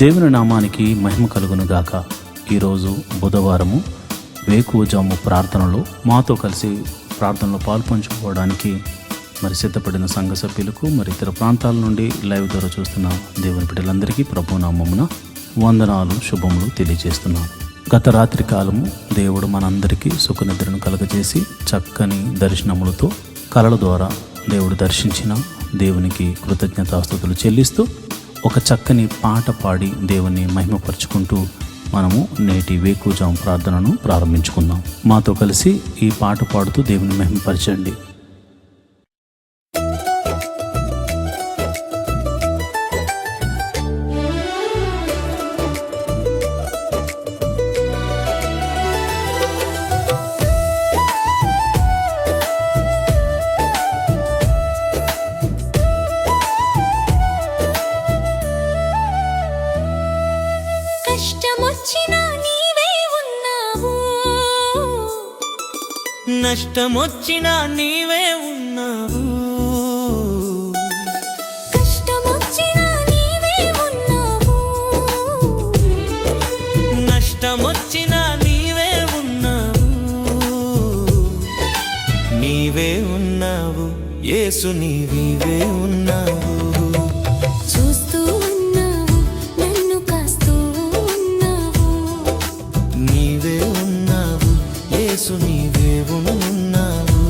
దేవుని నామానికి మహిమ కలుగును గాక. ఈరోజు బుధవారము వేకువజాము ప్రార్థనలో మాతో కలిసి ప్రార్థనలో పాల్పంచుకోవడానికి సిద్ధపడిన సంఘ సభ్యులకు ఇతర ప్రాంతాల నుండి లైవ్ ద్వారా చూస్తున్న దేవుని బిడ్డలందరికీ ప్రభు నామమున వందనాలు శుభములు తెలియజేస్తున్నాను. గత రాత్రి కాలము దేవుడు మనందరికీ సుఖనిద్రను కలుగజేసి చక్కని దర్శనములతో కలల ద్వారా దేవుడు దర్శించిన దేవునికి కృతజ్ఞతాస్తుతులు చెల్లిస్తూ ఒక చక్కని పాట పాడి దేవుని మహిమపరుచుకుంటూ మనము నేటి వేకువజాము ప్రార్థనను ప్రారంభించుకుందాం. మాతో కలిసి ఈ పాట పాడుతూ దేవుని మహిమపరచండి. నష్టమొచ్చినా నీవే ఉన్నావు, కష్టమొచ్చినా నీవే ఉన్నావు, నష్టమొచ్చినా నీవే ఉన్నావు, నీవే ఉన్నావు యేసు, నీవే ఉన్నావు. చూస్తూ ఉన్నావు నన్ను కాస్తూ ఉన్నావు, నీవే ఉన్నావు యేసు, నీవే ఉన్నావు.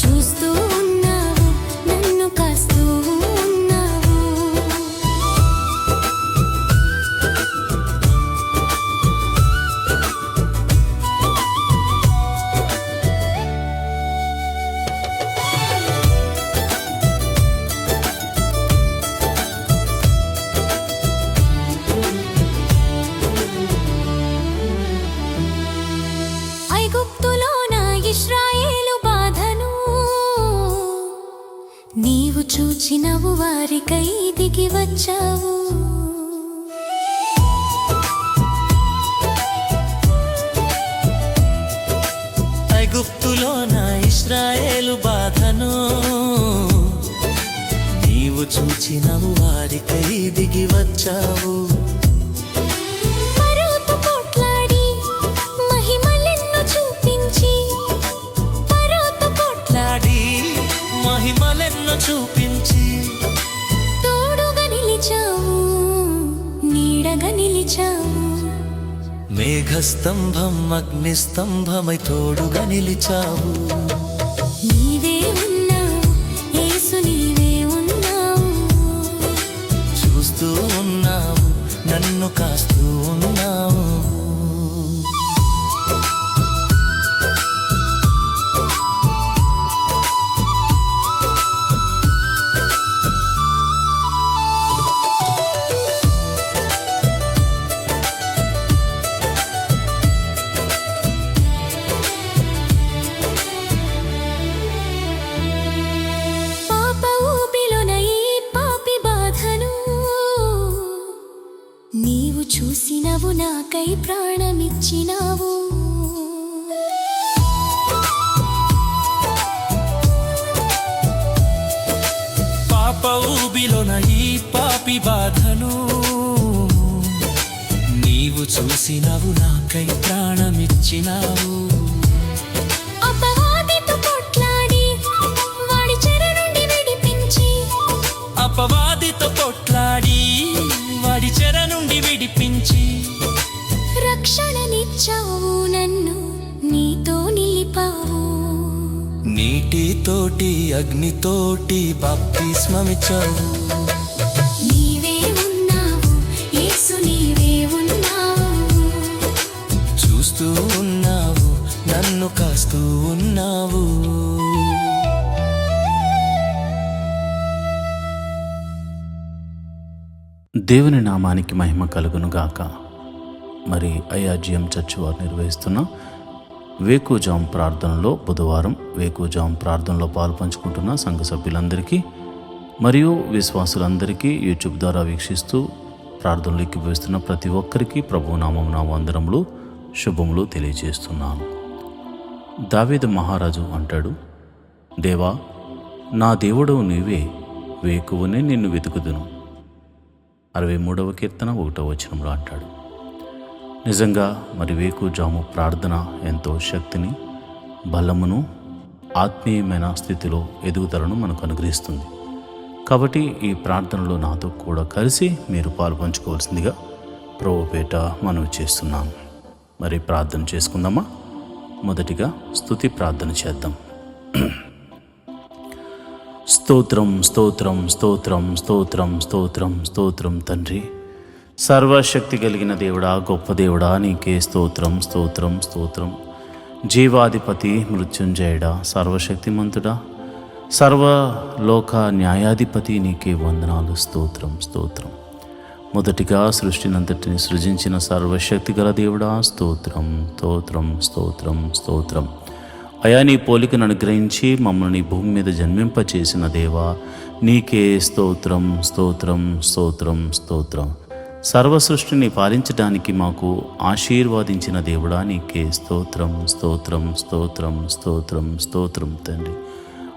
చూస్తూ ఉన్నావు నన్ను కాస్తూ ఉన్నావు. ఐగుప్తులో నా ఇశ్రాయేలు బాధను నీవు చూచినవు, వారికై దిగి వచ్చావు. ఐగుప్తులో నా ఇశ్రాయేలు బాధను నీవు చూచినవు, వారికై దిగి వచ్చావు. పరోతో పోట్లాడి మహిమలెన్నో చూపించి, పరోతో లాడి మహిమలెన్నో చూపించి, తోడుగా నిలిచావు, నీడగా నిలిచావు. మేఘస్తంభం అగ్నిస్తంభమై తోడుగా నిలిచావు. నీవే ఉన్నావు యేసు, నీవే ఉన్నావు. చూస్తూ ఉన్నావు నన్ను కాస్తూ ఉన్నావు. పాప ఊబిలోన ఈ పాపి బాధను నీవు చూసినవు, నాకై ప్రాణమిచ్చినావు. పాప ఊబిలోన ఈ పాపి బాధను నీవు చూసినవు, నాకై ప్రాణమిచ్చినావు. అపవాదితో పోట్లాడి వాడి చెర నుండి విడిపించి, అపవాదితో కొట్లాడి వాడి చెర నుండి విడిపించి, రక్షణనిచ్చావు, నన్ను నీతో నిలిపావు. నీటితోటి అగ్నితోటి బాప్తిస్మమిచ్చావు. నీవే ఉన్నావు యేసు, నీవే ఉన్నావు. చూస్తూ ఉన్నావు నన్ను కాస్తూ ఉన్నావు. దేవుని నామానికి మహిమ కలుగును గాక. ఐఆర్జీఎం చర్చ్ వారు నిర్వహిస్తున్న వేకువజాము ప్రార్థనలో బుధవారం వేకువజాము ప్రార్థనలో పాల్పంచుకుంటున్న సంఘ సభ్యులందరికీ మరియు విశ్వాసులందరికీ యూట్యూబ్ ద్వారా వీక్షిస్తూ ప్రార్థనలు ఎక్కివేస్తున్న ప్రతి ఒక్కరికి ప్రభు నామమున వందనములు శుభములు తెలియజేస్తున్నాను. దావీదు మహారాజు అంటాడు, దేవా నా దేవుడవు నీవే, వేకువనే నిన్ను వెతుకుదును. 63వ కీర్తన 1వ వచనంలో అంటాడు. నిజంగా మరి వేకుజాము ప్రార్థన ఎంతో శక్తిని, బలమును, ఆత్మీయమైన స్థితిలో ఎదుగుదలను మనకు అనుగ్రహిస్తుంది. కాబట్టి ఈ ప్రార్థనలో నాతో కూడా కలిసి మీరు పాల్పంచుకోవాల్సిందిగా ప్రభుపేట మనవి చేస్తున్నాను. మరి ప్రార్థన చేసుకుందామా? మొదటిగా స్తుతి ప్రార్థన చేద్దాం. స్తోత్రం స్తోత్రం స్తోత్రం స్తోత్రం స్తోత్రం స్తోత్రం తండ్రి, సర్వశక్తి కలిగిన దేవుడా, గొప్ప దేవుడా, నీకే స్తోత్రం స్తోత్రం స్తోత్రం. జీవాధిపతి, మృత్యుంజయుడా, సర్వశక్తిమంతుడా, సర్వలోక న్యాయాధిపతి, నీకే వందనాలు. స్తోత్రం స్తోత్రం. మొదటిగా సృష్టినంతటిని సృజించిన సర్వశక్తి గల దేవుడా, స్తోత్రం స్తోత్రం స్తోత్రం స్తోత్రం. అయా, నీ పోలికను అనుగ్రహించి మమ్మల్ని భూమి మీద జన్మింపచేసిన దేవా, నీకే స్తోత్రం స్తోత్రం స్తోత్రం స్తోత్రం. సర్వ సృష్టిని పాలించడానికి మాకు ఆశీర్వాదించిన దేవుడా, నీకే స్తోత్రం స్తోత్రం స్తోత్రం స్తోత్రం స్తోత్రం తండ్రి.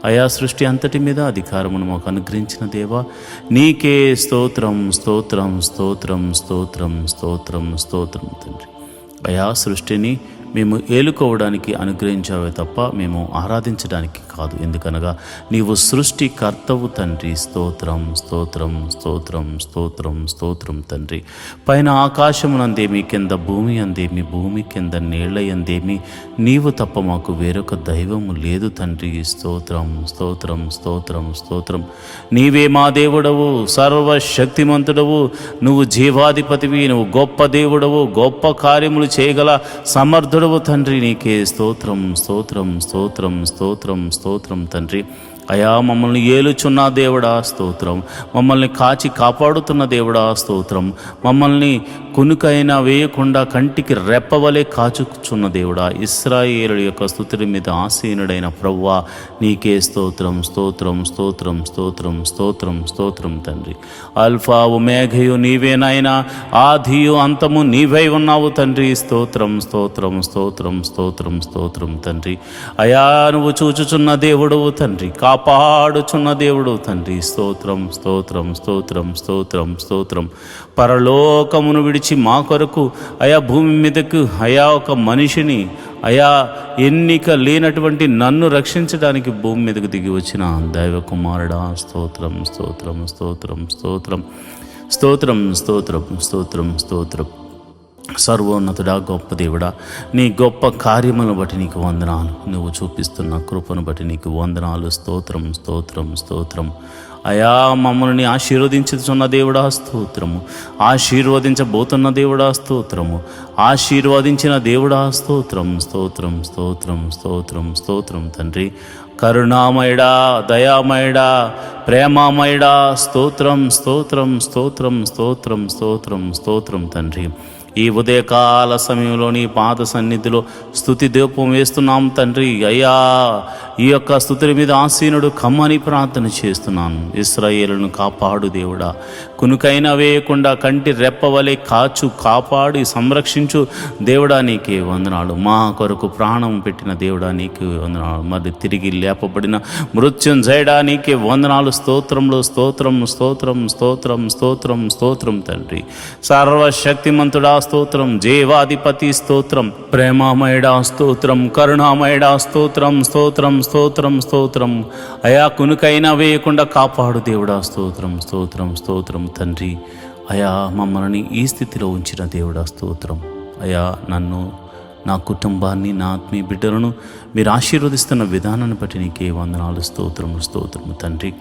అయా, సృష్టి అంతటి మీద అధికారమును మాకు అనుగ్రహించిన దేవా, నీకే స్తోత్రం స్తోత్రం స్తోత్రం స్తోత్రం స్తోత్రం స్తోత్రం తండ్రి. అయా, సృష్టిని మేము ఏలుకోవడానికి అనుగ్రహించావే తప్ప మేము ఆరాధించడానికి కాదు. ఎందుకనగా నీవు సృష్టికర్తవు తండ్రి. స్తోత్రం స్తోత్రం స్తోత్రం స్తోత్రం స్తోత్రం తండ్రి. పైన ఆకాశమునందేమి, కింద భూమి అందేమి, భూమి కింద నీళ్ల యందేమి నీవు తప్ప మాకు వేరొక దైవము లేదు తండ్రి. స్తోత్రం స్తోత్రం స్తోత్రం స్తోత్రం. నీవే మా దేవుడవు, సర్వశక్తిమంతుడవు, నువ్వు జీవాధిపతివి, నువ్వు గొప్ప దేవుడవు, గొప్ప కార్యములు చేయగల సమర్థుడవు తండ్రి. నీకే స్తోత్రం స్తోత్రం స్తోత్రం స్తోత్రం స్తోత్రం తండ్రి. అయా, మమ్మల్ని ఏలుచున్న దేవుడా స్తోత్రం, మమ్మల్ని కాచి కాపాడుతున్న దేవుడా స్తోత్రం, మమ్మల్ని కునుకైనా వేయకుండా కంటికి రెప్పవలే కాచుచున్న దేవుడా, ఇశ్రాయేలుల యొక్క స్తుతుల మీద ఆసీనుడైన ప్రభువా, నీకే స్తోత్రం స్తోత్రం స్తోత్రం స్తోత్రం స్తోత్రం స్తోత్రం తండ్రి. అల్ఫా ఒమేఘయు నీవేనాయనా, ఆదియు అంతము నీవై ఉన్నావు తండ్రి. స్తోత్రం స్తోత్రం స్తోత్రం స్తోత్రం స్తోత్రం తండ్రి. అయా, నువ్వు చూచుచున్న దేవుడవు తండ్రి, కాపాడుచున్న దేవుడు తండ్రి. స్తోత్రం స్తోత్రం స్తోత్రం స్తోత్రం స్తోత్రం. పరలోకమును విడిచి మా కొరకు అయా భూమి మీదకు అయా ఒక మనిషిని, అయా ఎన్నిక లేనటువంటి నన్ను రక్షించడానికి భూమి మీదకు దిగి వచ్చిన దైవ కుమారుడా, స్తోత్రం స్తోత్రం స్తోత్రం స్తోత్రం స్తోత్రం స్తోత్రం స్తోత్రం స్తోత్రం. సర్వోన్నతుడా, గొప్ప దేవుడా, నీ గొప్ప కార్యములను బట్టి నీకు వందనాలు. నువ్వు చూపిస్తున్న కృపను బట్టి నీకు వందనాలు. స్తోత్రం స్తోత్రం స్తోత్రం. అయా, మమ్మల్ని ఆశీర్వదించుతున్న దేవుడా స్తోత్రము, ఆశీర్వదించబోతున్న దేవుడా స్తోత్రము, ఆశీర్వదించిన దేవుడా స్తోత్రం స్తోత్రం స్తోత్రం స్తోత్రం స్తోత్రం తండ్రి. కరుణామయుడా, దయామయుడా, ప్రేమామయుడా, స్తోత్రం స్తోత్రం స్తోత్రం స్తోత్రం స్తోత్రం స్తోత్రం తండ్రి. ఈ ఉదయకాల సమయంలో నీ పాద సన్నిధిలో స్తుతి దీపం వేస్తున్నాం తండ్రి. అయ్యా, ఈ యొక్క స్తుతుల మీద ఆసీనుడు కమ్మని ప్రార్థన చేస్తున్నాను. ఇశ్రాయేలును కాపాడు దేవుడా, కునుకైనా వేయకుండా కంటి రెప్పవలే కాపాడి సంరక్షించు దేవుడా, నీకే వందనాలు. మా కొరకు ప్రాణం పెట్టిన దేవుడా, నీకే వందనాలు. మరి తిరిగి లేపబడిన మృత్యుంజయుడా, నీకే వందనాలు. స్తోత్రంలో స్తోత్రం స్తోత్రం స్తోత్రం స్తోత్రం స్తోత్రం తండ్రి. సర్వశక్తిమంతుడా స్తోత్రం, జీవాధిపతి స్తోత్రం, ప్రేమామయుడా స్తోత్రం, కరుణామయుడా స్తోత్రం స్తోత్రం స్తోత్రం స్తోత్రం. అయా, కునుకైనా వేయకుండా కాపాడు దేవుడా, స్తోత్రం స్తోత్రం స్తోత్రం తండ్రి. అయా, మమ్మల్ని ఈ స్థితిలో ఉంచిన దేవుడా స్తోత్రం. అయా, నన్ను, నా కుటుంబాన్ని, నా ఆత్మీయ బిడ్డలను మీరు ఆశీర్వదిస్తున్న విధానాన్ని బట్టి నీకే వందనాలు. స్తోత్రం స్తోత్రం తండ్రి.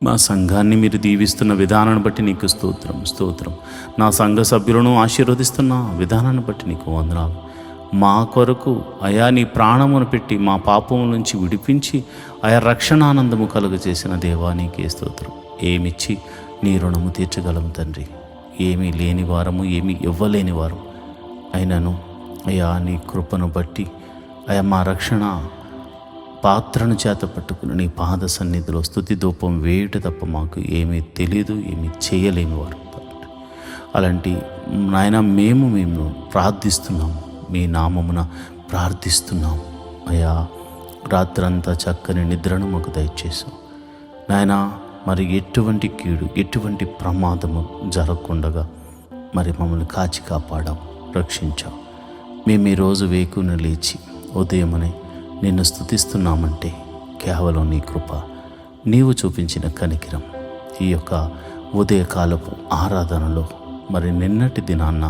మా సంఘాన్ని మీరు దీవిస్తున్న విధానాన్ని బట్టి నీకు స్తోత్రం స్తోత్రం. నా సంఘ సభ్యులను ఆశీర్వదిస్తున్న విధానాన్ని బట్టి నీకు వందనాలు. మా కొరకు అయా నీ ప్రాణమును పెట్టి మా పాపము నుంచి విడిపించి ఆయా రక్షణానందము కలుగజేసిన దేవా, నీకే స్తోత్రం. ఏమిచ్చి నీ రుణము తీర్చగలము తండ్రి. ఏమీ లేని వారము, ఏమీ ఇవ్వలేని వారం అయినను అయా నీ కృపను బట్టి అయా మా రక్షణ పాత్రను చేత పట్టుకుని నీ పాద సన్నిధిలో స్తుతి ధూపం వేయుట తప్ప మాకు ఏమీ తెలియదు, ఏమీ చేయలేని వారు. అలాంటి నాయన మేము ప్రార్థిస్తున్నాము, మీ నామమున ప్రార్థిస్తున్నాము. అయ్యా, రాత్రంతా చక్కని నిద్రను మాకు దయచేసాం నాయన. మరి ఎటువంటి కీడు ఎటువంటి ప్రమాదము జరగకుండగా మరి మమ్మల్ని కాచి కాపాడాం, రక్షించాం. మేము ఈరోజు వేకున లేచి ఉదయమనే నిన్ను స్తుతిస్తున్నామంటే కేవలం నీ కృప, నీవు చూపించిన కనికిరం. ఈ యొక్క ఉదయకాలపు ఆరాధనలో మరి నిన్నటి దినాన్న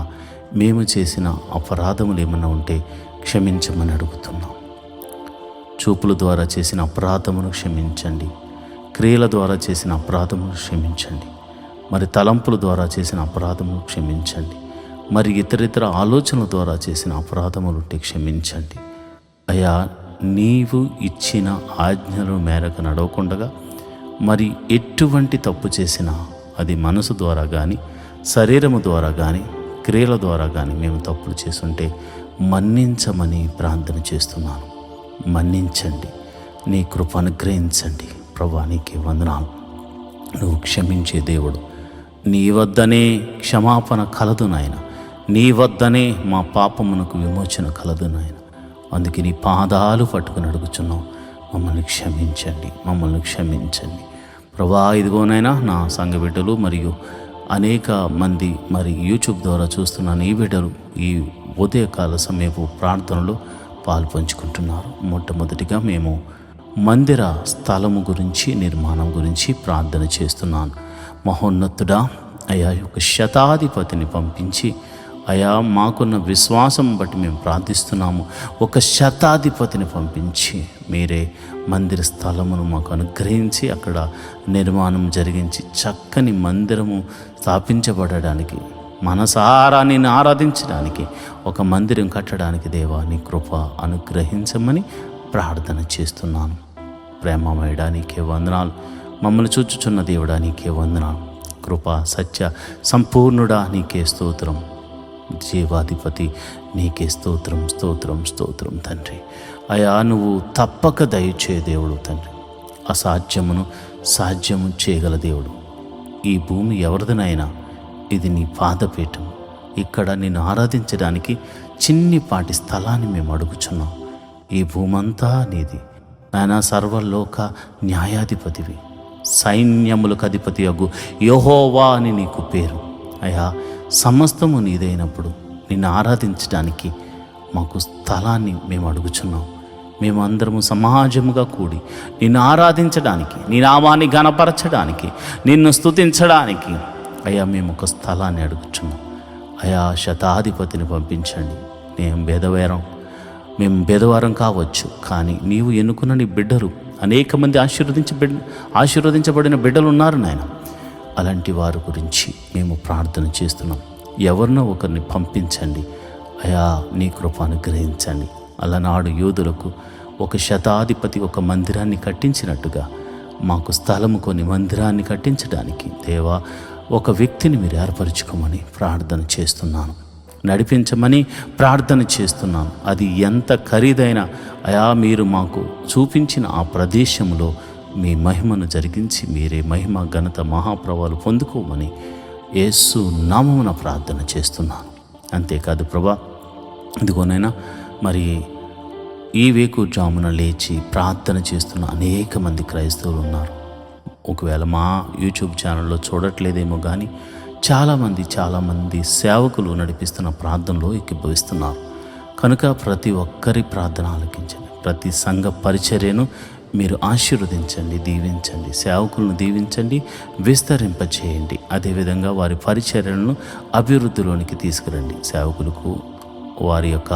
మేము చేసిన అపరాధములు ఏమన్నా ఉంటే క్షమించమని అడుగుతున్నాం. చూపుల ద్వారా చేసిన అపరాధమును క్షమించండి, క్రియల ద్వారా చేసిన అపరాధమును క్షమించండి, మరి తలంపుల ద్వారా చేసిన అపరాధమును క్షమించండి, మరి ఇతరితర ఆలోచనల ద్వారా చేసిన అపరాధములు ఉంటే క్షమించండి. అయ్యా, నీవు ఇచ్చిన ఆజ్ఞల మేరకు నడవకుండగా మరి ఎటువంటి తప్పు చేసినా అది మనసు ద్వారా కానీ శరీరము ద్వారా కానీ క్రియల ద్వారా కానీ మేము తప్పులు చేసుంటే మన్నించమని ప్రార్థన చేస్తున్నాను. మన్నించండి, నీ కృప అనుగ్రహించండి. ప్రభువా, నీకే వందనాలు. నువ్వు క్షమించే దేవుడు. నీ వద్దనే క్షమాపణ కలదు నాయన, నీ వద్దనే మా పాపమునకు విమోచన కలదు నాయన. అందుకే నీ పాదాలు పట్టుకుని అడుగుచున్నాం, మమ్మల్ని క్షమించండి, మమ్మల్ని క్షమించండి. ప్రభువా, ఇదిగోనైనా నా సంఘ బిడ్డలు మరియు అనేక మంది మరి యూట్యూబ్ ద్వారా చూస్తున్న నీ బిడ్డలు ఈ ఉదయకాల సమయపు ప్రార్థనలో పాలు పంచుకుంటున్నారు. మొట్టమొదటిగా మేము మందిర స్థలము గురించి, నిర్మాణం గురించి ప్రార్థన చేస్తున్నాను. మహోన్నతుడా, అయా యొక్క శతాధిపతిని పంపించి, అయా మాకున్న విశ్వాసం బట్టి మేము ప్రార్థిస్తున్నాము. ఒక శతాధిపతిని పంపించి మీరే మందిర స్థలమును మాకు అనుగ్రహించి అక్కడ నిర్మాణం జరిగించి చక్కని మందిరము స్థాపించబడడానికి, మనసారా నిన్ను ఆరాధించడానికి, ఒక మందిరం కట్టడానికి దేవా నీ కృప అనుగ్రహించమని ప్రార్థన చేస్తున్నాను. ప్రేమమయుడా, నీకే వందనాలు. మమ్మల్ని చూచుచున్న దేవుడా, నీకే వందనాలు. కృప సత్య సంపూర్ణుడా, నీకే స్తోత్రం. జీవాధిపతి, నీకే స్తోత్రం, స్తోత్రం, స్తోత్రం తండ్రి. అయా, నువ్వు తప్పక దయచే దేవుడు తండ్రి. అసాధ్యమును సాధ్యము చేయగల దేవుడు. ఈ భూమి ఎవరిదనైనా ఇది నీ పాదపీఠం. ఇక్కడ నిన్ను ఆరాధించడానికి చిన్నిపాటి స్థలాన్ని మేము అడుగుచున్నాం. ఈ భూమంతా నీది నాయన. సర్వలోక న్యాయాధిపతివి, సైన్యములకు అధిపతి అగు యెహోవా అని నీకు పేరు. అయా, సమస్తము నీదైనప్పుడు నిన్ను ఆరాధించడానికి మాకు స్థలాన్ని మేము అడుగుచున్నాం. మేము అందరము సమాజముగా కూడి నిన్ను ఆరాధించడానికి, నీ నామాన్ని ఘనపరచడానికి, నిన్ను స్తుతించడానికి అయ్యా మేము ఒక స్థలాన్ని అడుగుచున్నాం. అయా, శతాధిపతిని పంపించండి. మేము భేదవారం కావచ్చు, కానీ నీవు ఎన్నుకున్న నీ బిడ్డలు అనేక మంది ఆశీర్వదించబడిన బిడ్డలు ఉన్నారు నాయన. అలాంటి వారి గురించి మేము ప్రార్థన చేస్తున్నాం. ఎవరినో ఒకరిని పంపించండి అయా, నీ కృప అనుగ్రహించండి. అలనాడు యోధులకు ఒక శతాధిపతి ఒక మందిరాన్ని కట్టించినట్టుగా మాకు స్థలము కొని మందిరాన్ని కట్టించడానికి దేవా ఒక వ్యక్తిని మీరు ఏర్పరచుకోమని ప్రార్థన చేస్తున్నాను. నడిపించమని ప్రార్థన చేస్తున్నాను. అది ఎంత ఖరీదైన అయా, మీరు మాకు చూపించిన ఆ ప్రదేశంలో మీ మహిమను జరిగించి మీరే మహిమ ఘనత మహాప్రభావాలు పొందుకోమని యేసు నామమున ప్రార్థన చేస్తున్నాను. అంతేకాదు ప్రభా, ఇదిగోనైనా మరి ఈ వేకుజామున లేచి ప్రార్థన చేస్తున్న అనేక మంది క్రైస్తవులు ఉన్నారు. ఒకవేళ మా యూట్యూబ్ ఛానల్లో చూడట్లేదేమో కానీ చాలామంది సేవకులు నడిపిస్తున్న ప్రార్థనలో ఎక్కిభవిస్తున్నారు. కనుక ప్రతి ఒక్కరి ప్రార్థన ఆలకించండి. ప్రతి సంఘ పరిచర్యను మీరు ఆశీర్వదించండి, దీవించండి. సేవకులను దీవించండి, విస్తరింపచేయండి. అదేవిధంగా వారి పరిచర్యలను అభివృద్ధిలోనికి తీసుకురండి. సేవకులకు, వారి యొక్క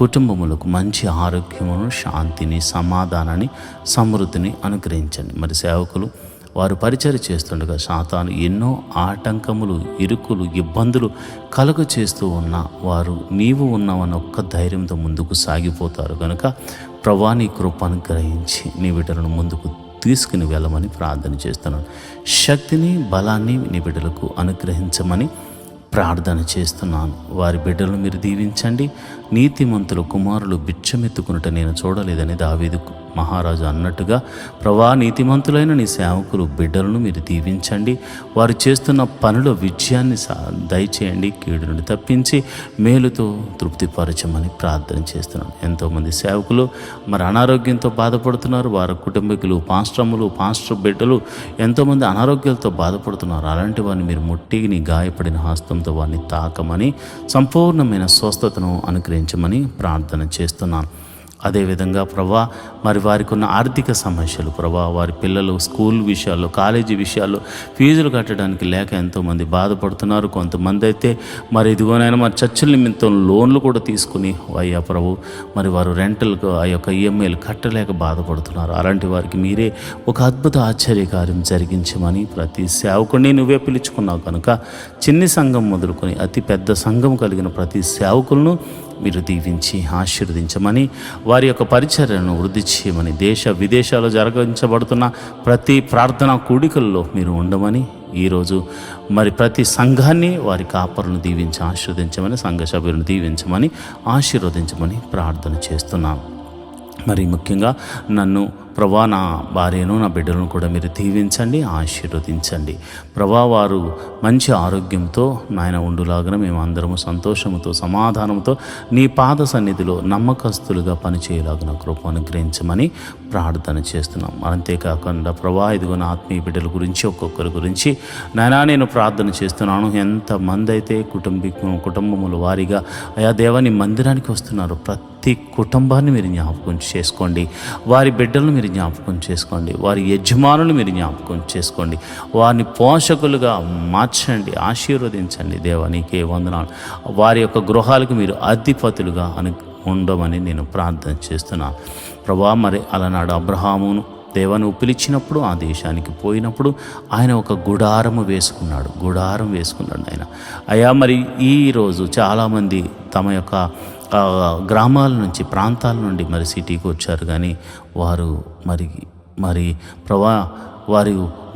కుటుంబములకు మంచి ఆరోగ్యమును, శాంతిని, సమాధానాన్ని, సమృద్ధిని అనుగ్రహించండి. మరి సేవకులు వారు పరిచర్య చేస్తుండగా సాతాను ఎన్నో ఆటంకములు, ఇరుకులు, ఇబ్బందులు కలుగ చేస్తూ ఉన్న వారు నీవు ఉన్నావన్న ఒక్క ధైర్యంతో ముందుకు సాగిపోతారు. కనుక ప్రభువా, నీ కృప అనుగ్రహించి నీ బిడ్డలను ముందుకు తీసుకుని వెళ్ళమని ప్రార్థన చేస్తున్నాను. శక్తిని, బలాన్ని నీ బిడ్డలకు అనుగ్రహించమని ప్రార్థన చేస్తున్నాను. వారి బిడ్డలను మీరు దీవించండి. నీతిమంతుల కుమారులు బిచ్చమెత్తుకునుట నేను చూడలేదని దావీదు మహారాజు అన్నట్టుగా ప్రభా, నీతిమంతులైన నీ సేవకులు బిడ్డలను మీరు దీవించండి. వారు చేస్తున్న పనుల విజయాన్ని దయచేయండి. కీడు నుండి తప్పించి మేలుతో తృప్తిపరచమని ప్రార్థన చేస్తున్నాను. ఎంతోమంది సేవకులు మరి అనారోగ్యంతో బాధపడుతున్నారు. వారి కుటుంబీకులు, పాస్టర్ బిడ్డలు ఎంతోమంది అనారోగ్యాలతో బాధపడుతున్నారు. అలాంటి వారిని మీరు ముట్టి నీ గాయపడిన హస్తంతో వారిని తాకమని, సంపూర్ణమైన స్వస్థతను అనుగ్రహించమని ప్రార్థన చేస్తున్నాను. అదేవిధంగా ప్రభా, మరి వారికి ఉన్న ఆర్థిక సమస్యలు ప్రభా, వారి పిల్లలు స్కూల్ విషయాల్లో, కాలేజీ విషయాల్లో ఫీజులు కట్టడానికి లేక ఎంతోమంది బాధపడుతున్నారు. కొంతమంది అయితే మరి ఇదిగోనైనా మరి చర్చల నిమిత్తం లోన్లు కూడా తీసుకుని అయ్యా ప్రభు, మరి వారు రెంటల్కు ఆ యొక్క ఈఎంఐలు కట్టలేక బాధపడుతున్నారు. అలాంటి వారికి మీరే ఒక అద్భుత ఆశ్చర్యకార్యం జరిగించమని ప్రతి సేవకుడిని నువ్వే పిలుచుకున్నావు కనుక చిన్ని సంఘం మొదలుకొని అతి పెద్ద సంఘం కలిగిన ప్రతి సేవకులను మీరు దీవించి ఆశీర్వదించమని, వారి యొక్క పరిచర్యను వృద్ధి చేయమని, దేశ విదేశాల్లో జరిగించబడుతున్న ప్రతి ప్రార్థనా కూడికల్లో మీరు ఉండమని, ఈరోజు మరి ప్రతి సంఘాన్ని వారి కాపరులను దీవించి ఆశీర్వదించమని, సంఘ సభ్యులను దీవించమని ఆశీర్వదించమని ప్రార్థన చేస్తున్నాను. మరి ముఖ్యంగా నన్ను ప్రభా, నా భార్యను, నా బిడ్డలను కూడా మీరు దీవించండి, ఆశీర్వదించండి. ప్రభా, వారు మంచి ఆరోగ్యంతో నాయన ఉండులాగా మేము అందరము సంతోషంతో, సమాధానంతో నీ పాద సన్నిధిలో నమ్మకస్తులుగా పనిచేయలాగిన కృప అనుగ్రహించమని ప్రార్థన చేస్తున్నాం. అంతేకాకుండా ప్రభా, ఇదిగో నా ఆత్మీయ బిడ్డల గురించి ఒక్కొక్కరి గురించి నాయనా నేను ప్రార్థన చేస్తున్నాను. ఎంతమంది అయితే కుటుంబముల వారిగా అయా దేవా నీ మందిరానికి వస్తున్నారు. ప్రతి కుటుంబాన్ని మీరు జ్ఞాపకం చేసుకోండి. వారి బిడ్డలను మీరు జ్ఞాపకం చేసుకోండి. వారి యజమానులు మీరు జ్ఞాపకం చేసుకోండి. వారిని పోషకులుగా మార్చండి, ఆశీర్వదించండి. దేవా నీకే వందనాలు. వారి యొక్క గృహాలకు మీరు అధిపతులుగా ఉండమని నేను ప్రార్థన చేస్తున్నాను. ప్రభా, మరి అలనాడు అబ్రహామును దేవాను పిలిచినప్పుడు ఆ దేశానికి పోయినప్పుడు ఆయన ఒక గుడారం వేసుకున్నాడు ఆయన. అయ్యా, మరి ఈరోజు చాలామంది తమ యొక్క గ్రామాల నుంచి, ప్రాంతాల నుండి మరి సిటీకి వచ్చారు. కానీ వారు మరి ప్రభా, వారి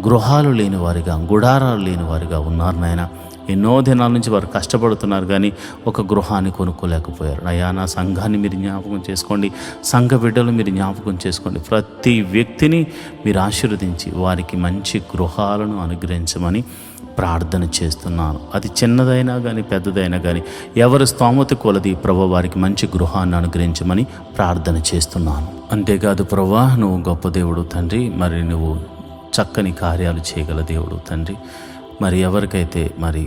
గృహాలు లేని వారిగా, గుడారాలు లేని వారిగా ఉన్నారు నాయన. ఎన్నో దినాల నుంచి వారు కష్టపడుతున్నారు కానీ ఒక గృహాన్ని కొనుక్కోలేకపోయారు. అయ్యా, నా సంఘాన్ని మీరు జ్ఞాపకం చేసుకోండి. సంఘ బిడ్డలు మీరు జ్ఞాపకం చేసుకోండి. ప్రతి వ్యక్తిని మీరు ఆశీర్వదించి వారికి మంచి గృహాలను అనుగ్రహించమని ప్రార్థన చేస్తున్నాను. అది చిన్నదైనా కానీ పెద్దదైనా కానీ ఎవరి స్తోమత కొలది ప్రభు వారికి మంచి గృహాన్ని అనుగ్రహించమని ప్రార్థన చేస్తున్నాను. అంతేకాదు ప్రభు, నువ్వు గొప్ప దేవుడు తండ్రి. మరి నువ్వు చక్కని కార్యాలు చేయగల దేవుడు తండ్రి. మరి ఎవరికైతే మరి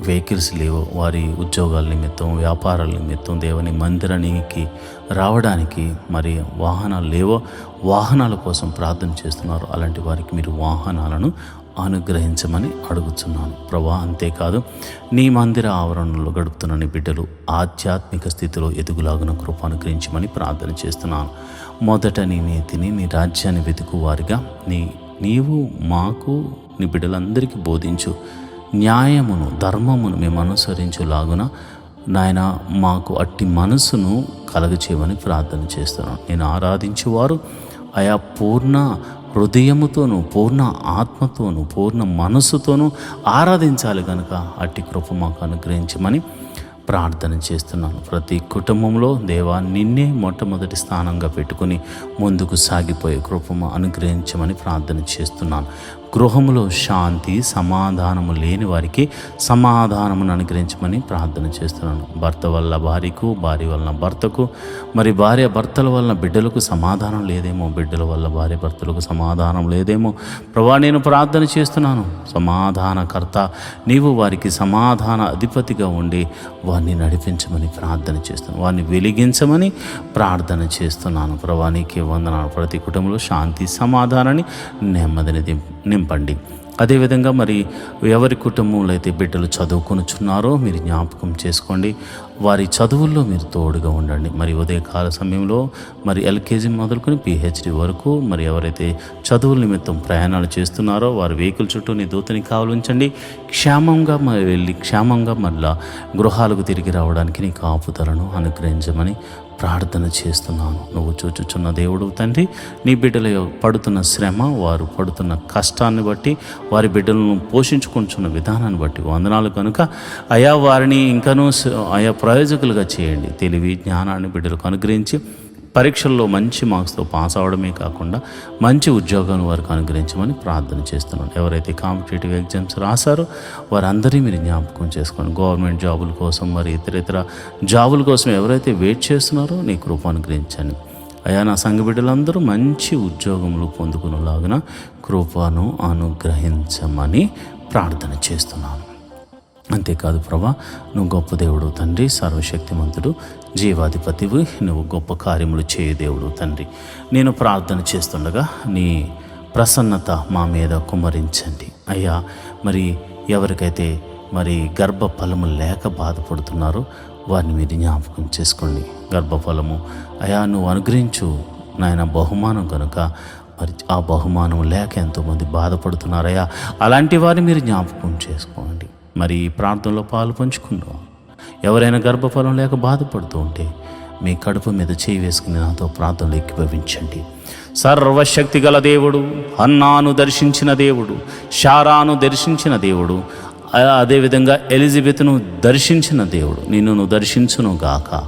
వెహికల్స్ లేవో, వారి ఉద్యోగాల నిమిత్తం, వ్యాపారాల నిమిత్తం దేవుని మందిరానికి రావడానికి మరి వాహనాలు లేవో, వాహనాల కోసం ప్రార్థన చేస్తున్నారు. అలాంటి వారికి మీరు వాహనాలను అనుగ్రహించమని అడుగుతున్నాను ప్రభా. అంతేకాదు నీ మందిర ఆవరణలో గడుపుతున్న నీ బిడ్డలు ఆధ్యాత్మిక స్థితిలో ఎదుగులాగున కృప అనుగ్రహించమని ప్రార్థన చేస్తున్నాను. మొదట నీ నీతిని, నీ రాజ్యాన్ని వెతుకు వారిగా నీవు మాకు, నీ బిడ్డలందరికీ బోధించు. న్యాయమును, ధర్మమును మేము అనుసరించులాగున నాయన మాకు అట్టి మనసును కలగచేయమని ప్రార్థన చేస్తున్నాను. నేను ఆరాధించువారు ఆయా పూర్ణ హృదయముతోనూ, పూర్ణ ఆత్మతోనూ, పూర్ణ మనస్సుతోనూ ఆరాధించాలి కనుక అట్టి కృప మాకు అనుగ్రహించమని ప్రార్థన చేస్తున్నాను. ప్రతి కుటుంబంలో దేవా నిన్నే మొట్టమొదటి స్థానంగా పెట్టుకుని ముందుకు సాగిపోయే కృపము అనుగ్రహించమని ప్రార్థన చేస్తున్నాను. గృహములో శాంతి, సమాధానము లేని వారికి సమాధానమును అనుగ్రహించమని ప్రార్థన చేస్తున్నాను. భర్త వల్ల భార్యకు, భార్య వలన భర్తకు, మరి భార్య భర్తల వలన బిడ్డలకు సమాధానం లేదేమో, బిడ్డల వల్ల భార్య భర్తలకు సమాధానం లేదేమో. ప్రభా, నేను ప్రార్థన చేస్తున్నాను. సమాధానకర్త నీవు వారికి సమాధాన అధిపతిగా ఉండి వారిని నడిపించమని ప్రార్థన చేస్తున్నాను. వారిని వెలిగించమని ప్రార్థన చేస్తున్నాను. ప్రభా, నీకే వందనాలు. ప్రతి కుటుంబంలో శాంతి, సమాధానాన్ని, నెమ్మదిని నింపండి. అదేవిధంగా మరి ఎవరి కుటుంబంలో అయితే బిడ్డలు చదువుకొనుచున్నారో మీరు జ్ఞాపకం చేసుకోండి. వారి చదువుల్లో మీరు తోడుగా ఉండండి. మరి ఉదయకాల సమయంలో మరి ఎల్కేజీ మొదలుకొని పిహెచ్డి వరకు మరి ఎవరైతే చదువుల నిమిత్తం ప్రయాణాలు చేస్తున్నారో వారి వెహికల్ చుట్టూ నీ దూతని కావలించండి. క్షేమంగా మరి వెళ్ళి క్షేమంగా మళ్ళా గృహాలకు తిరిగి రావడానికి నీ కాపుదలను అనుగ్రహించమని ప్రార్థన చేస్తున్నాను. నువ్వు చూచుచున్న దేవుడు తండ్రి, నీ బిడ్డల పడుతున్న శ్రమ, వారు పడుతున్న కష్టాన్ని బట్టి, వారి బిడ్డలను పోషించుకుంటున్న విధానాన్ని బట్టి వందనాలు కనుక అయా వారిని ఇంకనూ ఆయా ప్రయోజకులుగా చేయండి. తెలివి జ్ఞానాన్ని బిడ్డలకు అనుగ్రహించి పరీక్షల్లో మంచి మార్క్స్తో పాస్ అవడమే కాకుండా మంచి ఉద్యోగాన్ని వారికి అనుగ్రహించమని ప్రార్థన చేస్తున్నాను. ఎవరైతే కాంపిటేటివ్ ఎగ్జామ్స్ రాశారో వారందరినీ మీరు జ్ఞాపకం చేసుకోండి. గవర్నమెంట్ జాబుల కోసం మరి ఇతర జాబుల కోసం ఎవరైతే వెయిట్ చేస్తున్నారో నీ కృప అనుగ్రహించండి. అయా నా సంఘ బిడ్డలందరూ మంచి ఉద్యోగములు పొందుకునేలాగున కృపను అనుగ్రహించమని ప్రార్థన చేస్తున్నాను. అంతేకాదు ప్రభా, నువ్వు గొప్ప దేవుడు తండ్రి, సర్వశక్తిమంతుడు, జీవాధిపతివి, నువ్వు గొప్ప కార్యములు చేయ దేవుడు తండ్రి. నేను ప్రార్థన చేస్తుండగా నీ ప్రసన్నత మా మీద కుమ్మరించండి అయ్యా. మరి ఎవరికైతే మరి గర్భఫలము లేక బాధపడుతున్నారో వారిని మీరు జ్ఞాపకం చేసుకోండి. గర్భఫలము అయా నువ్వు అనుగ్రహించు నాయన బహుమానం కనుక మరి ఆ బహుమానం లేక ఎంతోమంది బాధపడుతున్నారయ్యా. అలాంటి వారిని మీరు జ్ఞాపకం చేసుకోండి. మరి ఈ ప్రార్థనలో పాలు పంచుకుందాం. ఎవరైనా గర్భఫలం లేక బాధపడుతూ ఉంటే మీ కడుపు మీద చేయి వేసుకుని నాతో ప్రార్థనలు ఏకీభవించండి. సర్వశక్తి గల దేవుడు, హన్నాను దర్శించిన దేవుడు, శారాను దర్శించిన దేవుడు, అదేవిధంగా ఎలిజబెత్ను దర్శించిన దేవుడు నిన్ను దర్శించును గాక.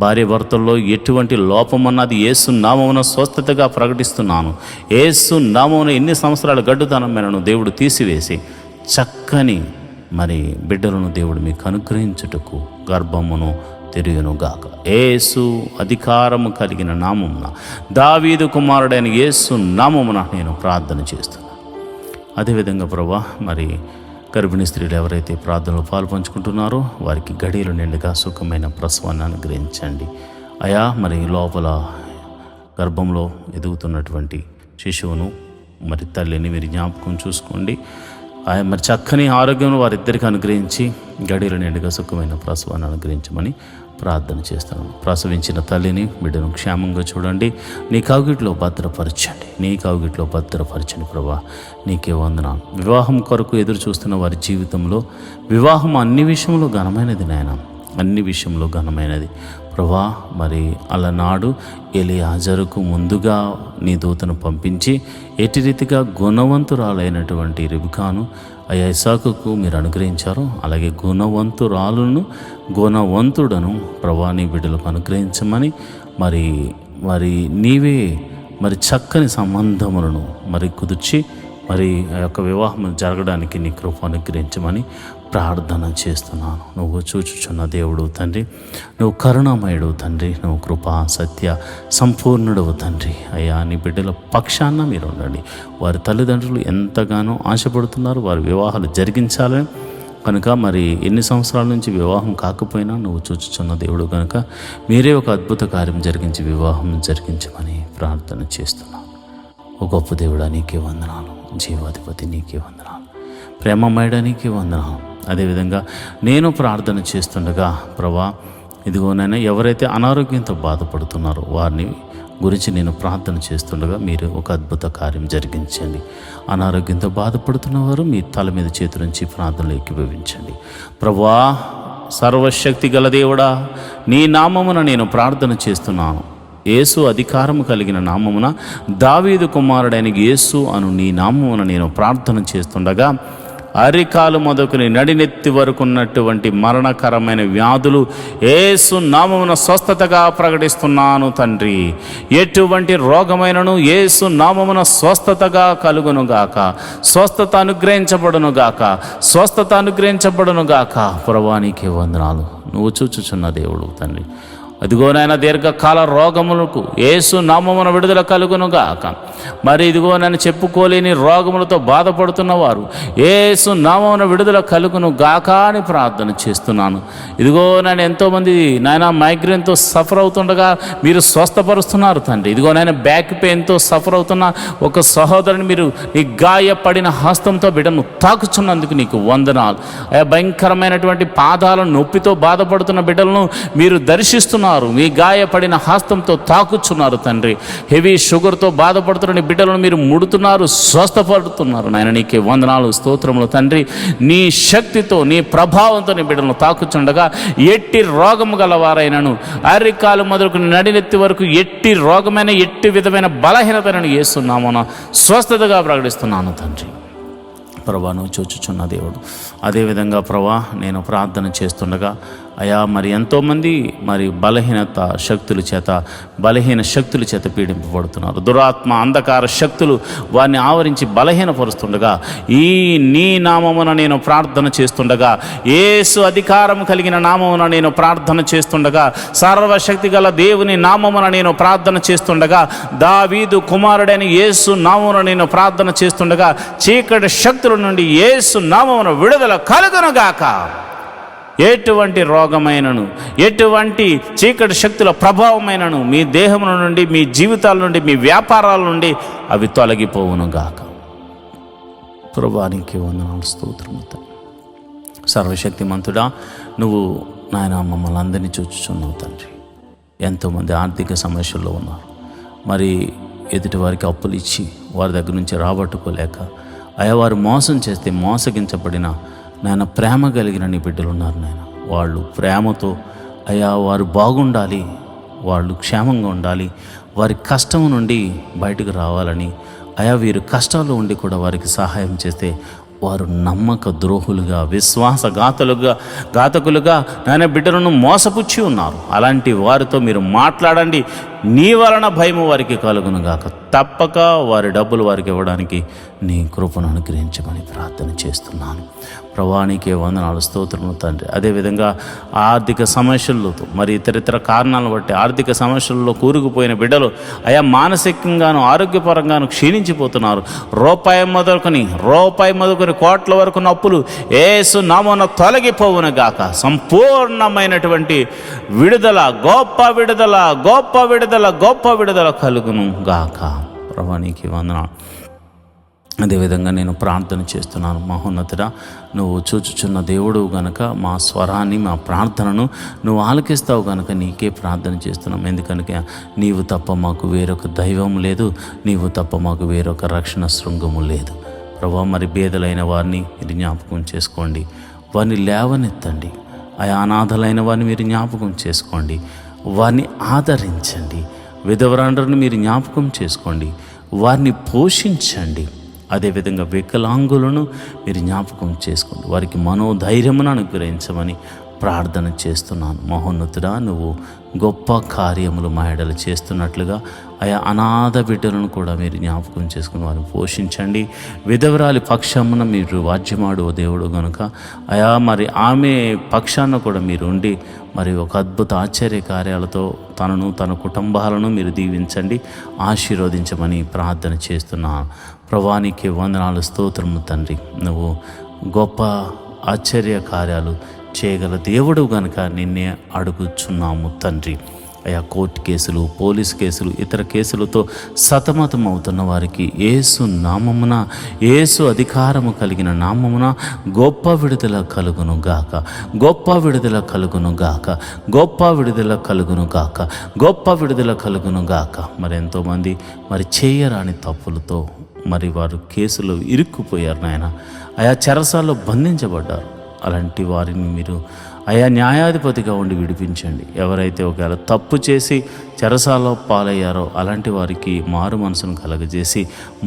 భార్య భర్తల్లో ఎటువంటి లోపమన్నది యేసు నామమున స్వస్థతగా ప్రకటిస్తున్నాను. యేసు నామమున ఎన్ని సంవత్సరాల గడ్డుతనమైనను దేవుడు తీసివేసి చక్కని మరి బిడ్డలను దేవుడు మీకు అనుగ్రహించుటకు గర్భమును తెరుగునుగాక. యేసు అధికారము కలిగిన నామమున, దావీదు కుమారుడైన యేసు నామమున నేను ప్రార్థన చేస్తున్నాను. అదేవిధంగా ప్రభా, మరి గర్భిణీ స్త్రీలు ఎవరైతే ప్రార్థనలో పాల్పంచుకుంటున్నారో వారికి గడియలు నిండుగా సుఖమైన ప్రసవాన్ని అనుగ్రహించండి అయా. మరి లోపల గర్భంలో ఎదుగుతున్నటువంటి శిశువును మరి తల్లిని మీరు జ్ఞాపకం చూసుకోండి. మరి చక్కని ఆరోగ్యం వారిద్దరికి అనుగ్రహించి గడియలు నిండుగా సుఖమైన ప్రసవాన్ని అనుగ్రహించమని ప్రార్థన చేస్తున్నాను. ప్రసవించిన తల్లిని బిడ్డను క్షేమంగా చూడండి. నీ కౌగిట్లో భద్రపరచండి ప్రభా. నీకే వందనాలు. వివాహం కొరకు ఎదురు చూస్తున్న వారి జీవితంలో వివాహం అన్ని విషయంలో ఘనమైనది నాయన, అన్ని విషయంలో ఘనమైనది ప్రభా. మరి అలనాడు ఎలియాజరుకు ముందుగా నీ దూతను పంపించి ఎట్టి రీతిగా గుణవంతురాలైనటువంటి రిబికాను అయ్యా ఇస్సాకుకు మీరు అనుగ్రహించారు, అలాగే గుణవంతుడను ప్రభా నీ బిడ్డలకు అనుగ్రహించమని మరి నీవే మరి చక్కని సంబంధములను మరి కుదిర్చి మరి ఆ యొక్క వివాహం జరగడానికి నీ కృప అనుగ్రహించమని ప్రార్థన చేస్తున్నాను. నువ్వు చూచుచున్న దేవుడు తండ్రి, నువ్వు కరుణామయుడు తండ్రి, నువ్వు కృపా సత్య సంపూర్ణుడవు తండ్రి. అయ్యా నీ బిడ్డల పక్షాన మీరు ఉండండి. వారి తల్లిదండ్రులు ఎంతగానో ఆశపడుతున్నారు వారి వివాహాలు జరిగించాలని కనుక మరి ఎన్ని సంవత్సరాల నుంచి వివాహం కాకపోయినా నువ్వు చూచుచున్న దేవుడు కనుక మీరే ఒక అద్భుత కార్యం జరిగించి వివాహం జరిగించమని ప్రార్థన చేస్తున్నాను. ఓ గొప్ప దేవుడా నీకే వందనాలు, జీవాధిపతి నీకే వందనాలు, ప్రేమమయుడా నీకే వందనాలు. అదేవిధంగా నేను ప్రార్థన చేస్తుండగా ప్రభా ఇదిగోనైనా ఎవరైతే అనారోగ్యంతో బాధపడుతున్నారో వారిని గురించి నేను ప్రార్థన చేస్తుండగా మీరు ఒక అద్భుత కార్యం జరిగించండి. అనారోగ్యంతో బాధపడుతున్న వారు మీ తల మీద చేతులుంచి ప్రార్థనలు ఏకీభవించండి. ప్రభువా సర్వశక్తి గల దేవుడా, నీ నామమున నేను ప్రార్థన చేస్తున్నాను. యేసు అధికారము కలిగిన నామమున, దావీదు కుమారుడైన యేసు అను నీ నామమున నేను ప్రార్థన చేస్తుండగా అరికాలు మొదలుకొని నడినెత్తి వరకు ఉన్నటువంటి మరణకరమైన వ్యాధులు యేసు నామమున స్వస్థతగా ప్రకటిస్తున్నాను తండ్రి. ఎటువంటి రోగమైనను యేసు నామమున స్వస్థతగా కలుగునుగాక, స్వస్థత అనుగ్రహించబడునుగాక. ప్రభువానికి వందనాలు. నువ్వు చూచుచున్న దేవుడు తండ్రి. అదిగోనైనా దీర్ఘకాల రోగములకు యేసు నామమున విడుదల కలుగునుగాక. మరి ఇదిగో నన్ను చెప్పుకోలేని రోగములతో బాధపడుతున్న వారు యేసు నామమున విడుదల కలుగును గాక అని ప్రార్థన చేస్తున్నాను. ఇదిగో నేను ఎంతోమంది నాయన మైగ్రేన్తో సఫర్ అవుతుండగా మీరు స్వస్థపరుస్తున్నారు తండ్రి. ఇదిగో నాయన బ్యాక్ పెయిన్తో సఫర్ అవుతున్న ఒక సహోదరుని మీరు నీ గాయపడిన హస్తంతో బిడ్డను తాకుచున్నందుకు నీకు వందనాలు. భయంకరమైనటువంటి పాదాల నొప్పితో బాధపడుతున్న బిడ్డలను మీరు దర్శిస్తున్నారు, మీ గాయపడిన హస్తంతో తాకుచున్నారు తండ్రి. హెవీ షుగర్తో బాధపడుతున్న బిడ్డలను మీరు ముడుతున్నారు, స్వస్థపడుతున్నారు నాయన. నీకే వందనాలు, స్తోత్రములు తండ్రి. నీ శక్తితో నీ ప్రభావంతో నీ బిడ్డలను తాకుచుండగా ఎట్టి రోగము గలవారైనను అరికాలు మొదలుకు నడినెత్తి వరకు ఎట్టి రోగమైన ఎట్టి విధమైన బలహీనతను యేసునామమున స్వస్థతగా ప్రకటిస్తున్నాను తండ్రి. ప్రభా నువ్వు చూచుచున్న దేవుడు. అదేవిధంగా ప్రభా నేను ప్రార్థన చేస్తుండగా అయా మరి ఎంతోమంది మరి బలహీన శక్తుల చేత పీడింపబడుతున్నారు. దురాత్మ అంధకార శక్తులు వారిని ఆవరించి బలహీనపరుస్తుండగా ఈ నీ నామమున నేను ప్రార్థన చేస్తుండగా, యేసు అధికారం కలిగిన నామమున నేను ప్రార్థన చేస్తుండగా, సర్వశక్తి గల దేవుని నామమున నేను ప్రార్థన చేస్తుండగా, దావీదు కుమారుడైన యేసు నామమున నేను ప్రార్థన చేస్తుండగా చీకటి శక్తుల నుండి యేసు నామమున విడుదల కలుగునుగాక. ఎటువంటి రోగమైనను ఎటువంటి చీకటి శక్తుల ప్రభావమైనను మీ దేహముల నుండి, మీ జీవితాల నుండి, మీ వ్యాపారాల నుండి అవి తొలగిపోవును గాక. ప్రభువానికి వందనాలు, స్తోత్రము. సర్వశక్తిమంతుడా నువ్వు నాయన మమ్మల్ని అందరినీ చూచుచున్నావు తండ్రి. ఎంతోమంది ఆర్థిక సమస్యల్లో ఉన్నారు. మరి ఎదుటి వారికి అప్పులు ఇచ్చి వారి దగ్గర నుంచి రాబట్టుకోలేక అయా వారు మోసం చేస్తే మోసగించబడిన నాయన ప్రేమ కలిగిన నీ బిడ్డలు ఉన్నారు నాయన. వాళ్ళు ప్రేమతో అయ్యా వారు బాగుండాలి, వాళ్ళు క్షేమంగా ఉండాలి, వారి కష్టం నుండి బయటకు రావాలని అయా వీరు కష్టాల్లో ఉండి కూడా వారికి సహాయం చేస్తే వారు నమ్మక ద్రోహులుగా, ఘాతకులుగా నాయన బిడ్డలను మోసపుచ్చి ఉన్నారు. అలాంటి వారితో మీరు మాట్లాడండి. నీ వలన భయము వారికి కలుగును గాక. తప్పక వారి డబ్బులు వారికి ఇవ్వడానికి నీ కృపను అనుగ్రహించమని ప్రార్థన చేస్తున్నాను. ప్రభువానికి వందనాలు, స్తోత్రములు తండ్రి. అదేవిధంగా ఆర్థిక సమస్యలతో మరి ఇతరితర కారణాలను బట్టి ఆర్థిక సమస్యల్లో కూరుకుపోయిన బిడ్డలు అయా మానసికంగాను ఆరోగ్యపరంగాను క్షీణించిపోతున్నారు. రూపాయి మొదలుకొని కోట్ల వరకు అప్పులు యేసు నామమున తొలగిపోవును గాక. సంపూర్ణమైనటువంటి విడుదల, గొప్ప విడుదల కలుగును గాక. ప్రభువానికి వందనాలు. అదేవిధంగా నేను ప్రార్థన చేస్తున్నాను. మహోన్నతుడా నువ్వు చూచుచున్న దేవుడు గనక మా స్వరాన్ని, మా ప్రార్థనను నువ్వు ఆలకిస్తావు గనక నీకే ప్రార్థన చేస్తున్నాం. ఎందుకనక నీవు తప్ప మాకు వేరొక దైవం లేదు, నీవు తప్ప మాకు వేరొక రక్షణ శృంగము లేదు. ప్రభా మరి బేదలైన వారిని మీరు జ్ఞాపకం చేసుకోండి, వారిని లేవనెత్తండి. అనాథలైన వారిని మీరు జ్ఞాపకం చేసుకోండి, వారిని ఆదరించండి. విధవరాండ్రను మీరు జ్ఞాపకం చేసుకోండి, వారిని పోషించండి. అదేవిధంగా వికలాంగులను మీరు జ్ఞాపకం చేసుకోండి, వారికి మనోధైర్యమును అనుగ్రహించమని ప్రార్థన చేస్తున్నాను. మహోన్నతుడా నువ్వు గొప్ప కార్యములు మా ఎడల చేస్తున్నట్లుగా అనాథ బిడ్డలను కూడా మీరు జ్ఞాపకం చేసుకుని వారిని పోషించండి. విధవరాలి పక్షమున మీరు వాద్యమాడు దేవుడు గనుక మరి ఆమె పక్షాన కూడా మీరు ఉండి మరి ఒక అద్భుత ఆశ్చర్య కార్యాలతో తనను, తన కుటుంబాలను మీరు దీవించండి, ఆశీర్వదించమని ప్రార్థన చేస్తున్నాను. ప్రభువానికి వందనాలు, స్తోత్రము తండ్రి. నువ్వు గొప్ప ఆశ్చర్య కార్యాలు చేయగల దేవుడు గనుక నిన్నే అడుగుచున్నాము తండ్రి. కోర్టు కేసులు, పోలీస్ కేసులు, ఇతర కేసులతో సతమతం అవుతున్న వారికి యేసు నామమున, యేసు అధికారము కలిగిన నామమున గొప్ప విడుదల కలుగును గాక, గొప్ప విడుదల కలుగును గాక, గొప్ప విడుదల కలుగును గాక, గొప్ప విడుదల కలుగును గాక. మరి ఎంతోమంది మరి చేయరాని తప్పులతో మరి వారు కేసులో ఇరుక్కుపోయారు నాయన. చెరసాల్లో బంధించబడ్డారు. అలాంటి వారిని మీరు న్యాయాధిపతిగా ఉండి విడిపించండి. ఎవరైతే ఒకవేళ తప్పు చేసి చెరసాలలో పాలయ్యారో అలాంటి వారికి మారు మనసును కలగజేసి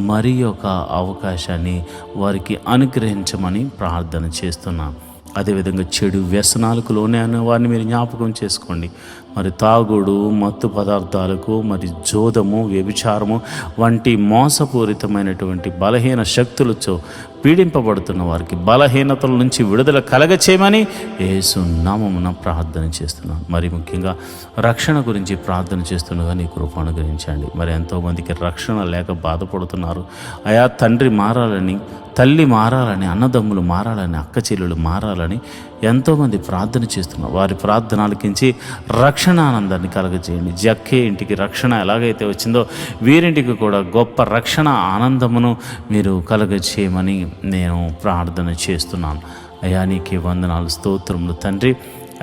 మరి ఒక అవకాశాన్ని వారికి అనుగ్రహించమని ప్రార్థన చేస్తున్నాను. అదేవిధంగా చెడు వ్యసనాలకు లోనే అనే వారిని మీరు జ్ఞాపకం చేసుకోండి. మరి తాగుడు, మత్తు పదార్థాలకు, మరి జోదము, వ్యభిచారము వంటి మోసపూరితమైనటువంటి బలహీన శక్తులతో పీడింపబడుతున్న వారికి బలహీనతల నుంచి విడుదల కలగచేయమని యేసు నామమున ప్రార్థన చేస్తున్నాను. మరి ముఖ్యంగా రక్షణ గురించి ప్రార్థన చేస్తుండగా నీ కృప అనుగ్రహించండి. మరి ఎంతోమందికి రక్షణ లేక బాధపడుతున్నారు. అయా తండ్రి మారాలని, తల్లి మారాలని, అన్నదమ్ములు మారాలని, అక్క చెల్లెలు మారాలని ఎంతోమంది ప్రార్థన చేస్తున్నారు. వారి ప్రార్థన ఆలకించి రక్షణ ఆనందాన్ని కలగజేయండి. జక్కే ఇంటికి రక్షణ ఎలాగైతే వచ్చిందో వీరింటికి కూడా గొప్ప రక్షణ ఆనందమును మీరు కలగజేయమని నేను ప్రార్థన చేస్తున్నాను. అయా నీకే వందనాలు, స్తోత్రములు తండ్రి.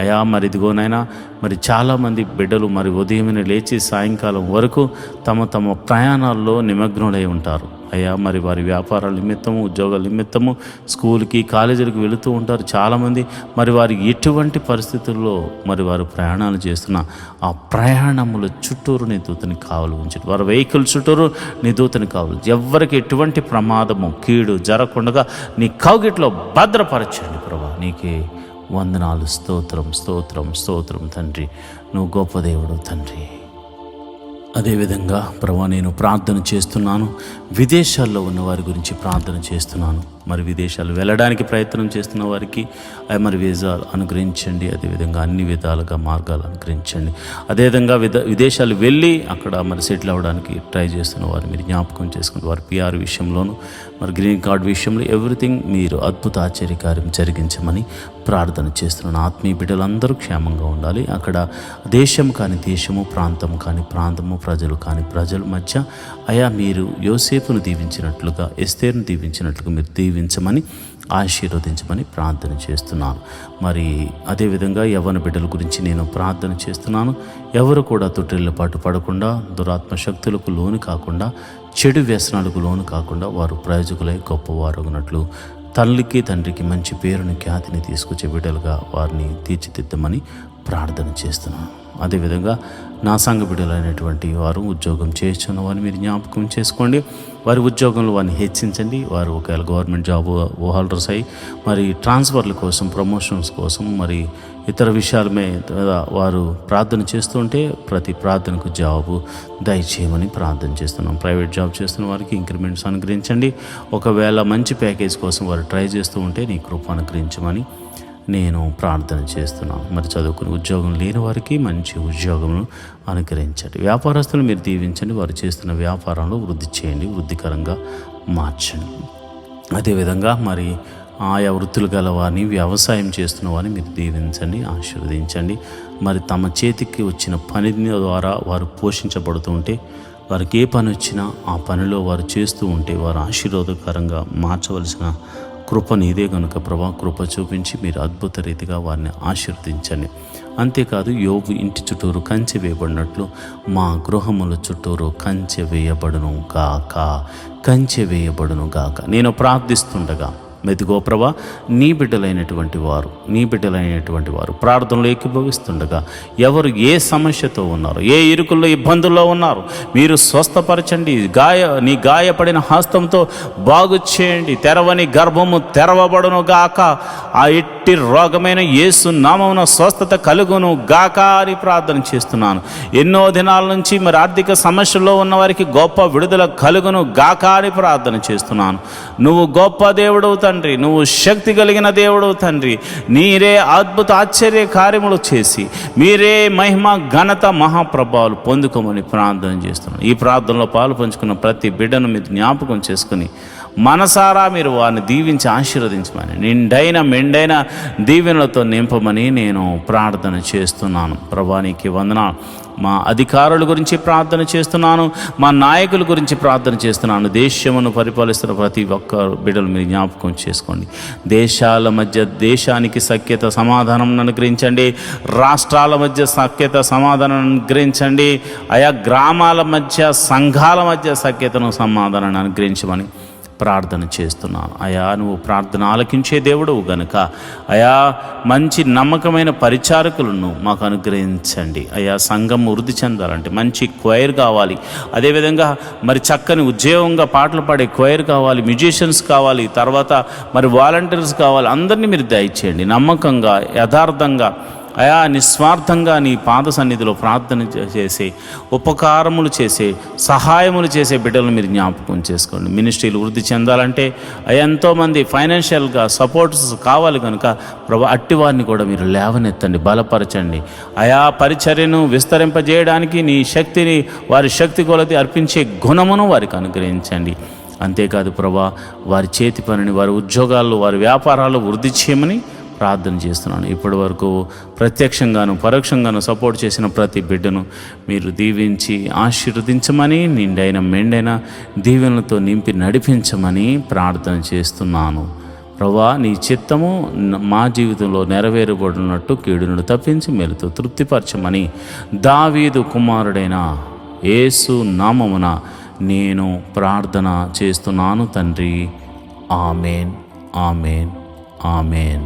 అయా మరి ఇదిగోనైనా మరి చాలామంది బిడ్డలు మరి ఉదయమే లేచి సాయంకాలం వరకు తమ తమ ప్రయాణాల్లో నిమగ్నులై ఉంటారు. అయ్యా మరి వారి వ్యాపారాల నిమిత్తము, ఉద్యోగాల నిమిత్తము స్కూల్కి, కాలేజీలకు వెళుతూ ఉంటారు చాలామంది. మరి వారి ఎటువంటి పరిస్థితుల్లో మరి వారు ప్రయాణాలు చేస్తున్న ఆ ప్రయాణముల చుట్టూరు నీ దూతని కావలి ఉంచండి. వారి వెహికల్ చుట్టూరు నీ దూతని కావలి, ఎవరికి ఎటువంటి ప్రమాదము, కీడు జరగకుండా నీ కౌగిట్లో భద్రపరచండి ప్రభా. నీకే వందనాలు, స్తోత్రం స్తోత్రం స్తోత్రం తండ్రి. నువ్వు గొప్ప దేవుడు తండ్రి. అదేవిధంగా ప్రభా నేను ప్రార్థన చేస్తున్నాను, విదేశాల్లో ఉన్న వారి గురించి ప్రార్థన చేస్తున్నాను. మరి విదేశాలు వెళ్ళడానికి ప్రయత్నం చేస్తున్న వారికి మరి వీసాలు అనుగ్రహించండి. అదేవిధంగా అన్ని విధాలుగా మార్గాలు అనుగ్రహించండి. అదేవిధంగా విదేశాలు వెళ్ళి అక్కడ మరి సెటిల్ అవ్వడానికి ట్రై చేస్తున్న వారు మీరు జ్ఞాపకం చేసుకుని వారి PR విషయంలోను, మరి గ్రీన్ కార్డ్ విషయంలో ఎవ్రీథింగ్ మీరు అద్భుత ఆశ్చర్యకార్యం జరిగించమని ప్రార్థన చేస్తున్నాను. ఆత్మీయ బిడ్డలందరూ క్షేమంగా ఉండాలి. అక్కడ దేశం కాని దేశము, ప్రాంతం కాని ప్రాంతము, ప్రజలు కాని ప్రజల మధ్య అయా మీరు యోసేపును దీవించినట్లుగా, ఎస్తేరును దీవించినట్లుగా మీరు దీవించమని, ఆశీర్వదించమని ప్రార్థన చేస్తున్నాను. మరి అదేవిధంగా యవ్వన బిడ్డల గురించి నేను ప్రార్థన చేస్తున్నాను. ఎవరు కూడా తొట్టిళ్ళ పాటు పడకుండా, దురాత్మ శక్తులకు లోను కాకుండా, చెడు వ్యసనాలకు లోను కాకుండా వారు ప్రయోజకులై గొప్పవారగునట్లు తల్లికి తండ్రికి మంచి పేరుని, ఖ్యాతిని తీసుకొచ్చే బిడ్డలుగా వారిని తీర్చిదిద్దమని ప్రార్థన చేస్తున్నాను. అదేవిధంగా నా సంఘ బిడ్డలైనటువంటి వారు ఉద్యోగం చేస్తున్న వారిని మీరు జ్ఞాపకం చేసుకోండి. వారి ఉద్యోగంలో వారిని హెచ్చించండి. వారు ఒకవేళ గవర్నమెంట్ జాబ్ హోల్డర్స్ అయ్యి మరి ట్రాన్స్ఫర్ల కోసం, ప్రమోషన్స్ కోసం, మరి ఇతర విషయాల మీద వారు ప్రార్థన చేస్తుంటే ప్రతి ప్రార్థనకు జవాబు దయచేయమని ప్రార్థన చేస్తున్నాం. ప్రైవేట్ జాబ్ చేస్తున్న వారికి ఇంక్రిమెంట్స్ అనుగ్రహించండి. ఒకవేళ మంచి ప్యాకేజ్ కోసం వారు ట్రై చేస్తూ ఉంటే నీ కృప అనుగ్రహించమని నేను ప్రార్థన చేస్తున్నాను. మరి చదువుకుని ఉద్యోగం లేని వారికి మంచి ఉద్యోగమును అనుగ్రహించండి. వ్యాపారస్తులు మీరు దీవించండి. వారు చేస్తున్న వ్యాపారంలో వృద్ధి చేయండి, వృద్ధికరంగా మార్చండి. అదేవిధంగా మరి ఆయా వృత్తులు గల వారిని, వ్యవసాయం చేస్తున్న వారిని మీరు దీవించండి, ఆశీర్వదించండి. మరి తమ చేతికి వచ్చిన పని ద్వారా వారు పోషించబడుతూ ఉంటే, వారికి ఏ పని వచ్చినా ఆ పనిలో వారు చేస్తూ ఉంటే వారు ఆశీర్వాదకరంగా మార్చవలసిన కృప నీదే కనుక ప్రభా, కృప చూపించి మీరు అద్భుత రీతిగా వారిని ఆశీర్వదించండి. అంతేకాదు యోబు ఇంటి చుట్టూరు కంచె వేయబడినట్లు మా గృహముల చుట్టూరు కంచె వేయబడును గాక, కంచె వేయబడును గాక. నేను ప్రార్థిస్తుండగా మెదిగో ప్రభా, నీ బిడ్డలైనటువంటి వారు ప్రార్థనలో ఏకీభవిస్తుండగా ఎవరు ఏ సమస్యతో ఉన్నారు, ఏ ఇరుకుల్లో, ఇబ్బందుల్లో ఉన్నారు మీరు స్వస్థపరచండి. నీ గాయపడిన హస్తంతో బాగు చేయండి. తెరవని గర్భము తెరవబడును గాక. ఆ ఎట్టి రోగమైన యేసు నామమున స్వస్థత కలుగును గాక అని ప్రార్థన చేస్తున్నాను. ఎన్నో దినాల నుంచి మరి ఆర్థిక సమస్యల్లో ఉన్న వారికి గొప్ప విడుదల కలుగును గాక అని ప్రార్థన చేస్తున్నాను. నువ్వు గొప్ప దేవుడు తండ్రి, నువ్వు శక్తి కలిగిన దేవుడు తండ్రి. మీరే అద్భుత ఆశ్చర్య కార్యములు చేసి మీరే మహిమ, ఘనత, మహాప్రభావాలు పొందుకోమని ప్రార్థన చేస్తున్నాను. ఈ ప్రార్థనలో పాలు పంచుకున్న ప్రతి బిడ్డను మీరు జ్ఞాపకం చేసుకుని మనసారా మీరు వారిని దీవించి ఆశీర్వదించమని, నిండైన మెండైన దీవెనలతో నింపమని నేను ప్రార్థన చేస్తున్నాను. ప్రభానికి వందనాలు. మా అధికారుల గురించి ప్రార్థన చేస్తున్నాను, మా నాయకుల గురించి ప్రార్థన చేస్తున్నాను. దేశమును పరిపాలిస్తున్న ప్రతి ఒక్క బిడ్డలు మీరు జ్ఞాపకం చేసుకోండి. దేశాల మధ్య దేశానికి సఖ్యత, సమాధానం అనుగ్రహించండి. రాష్ట్రాల మధ్య సఖ్యత, సమాధానం అనుగ్రహించండి. ఆయా గ్రామాల మధ్య, సంఘాల మధ్య సఖ్యతను, సమాధానాన్ని అనుగ్రహించమని ప్రార్థన చేస్తున్నాను. అయా నువ్వు ప్రార్థన ఆలకించే దేవుడు గనుక అయా మంచి నమ్మకమైన పరిచారకులను మాకు అనుగ్రహించండి. అయా సంఘం వృద్ధి చెందాలంటే మంచి క్వైర్ కావాలి. అదేవిధంగా మరి చక్కని ఉద్యోగంగా పాటలు పాడే క్వైర్ కావాలి, మ్యూజిషియన్స్ కావాలి, తర్వాత మరి వాలంటీర్స్ కావాలి. అందరినీ మీరు దయచేయండి. నమ్మకంగా, యథార్థంగా అయా నిస్వార్థంగా నీ పాద సన్నిధిలో ప్రార్థన చేసే, ఉపకారములు చేసే, సహాయములు చేసే బిడ్డలను మీరు జ్ఞాపకం చేసుకోండి. మినిస్ట్రీలు వృద్ధి చెందాలంటే ఎంతోమంది ఫైనాన్షియల్గా సపోర్ట్స్ కావాలి కనుక ప్రభు అట్టి వారిని కూడా మీరు లేవనెత్తండి, బలపరచండి. అయా పరిచర్యను విస్తరింపజేయడానికి నీ శక్తిని వారి శక్తి కొలది అర్పించే గుణమును వారికి అనుగ్రహించండి. అంతేకాదు ప్రభా, వారి చేతి పనిని, వారి ఉద్యోగాల్లో, వారి వ్యాపారాలు వృద్ధి చేయమని ప్రార్థన చేస్తున్నాను. ఇప్పటి వరకు ప్రత్యక్షంగాను పరోక్షంగాను సపోర్ట్ చేసిన ప్రతి బిడ్డను మీరు దీవించి ఆశీర్వదించమని, నిండైన మెండైన దీవెనలతో నింపి నడిపించమని ప్రార్థన చేస్తున్నాను. ప్రభా, నీ చిత్తము మా జీవితంలో నెరవేరబడినట్టు కీడును తప్పించి మేలుతో తృప్తిపరచమని దావీదు కుమారుడైన యేసు నామమున నేను ప్రార్థన చేస్తున్నాను తండ్రి. Amen, amen, amen.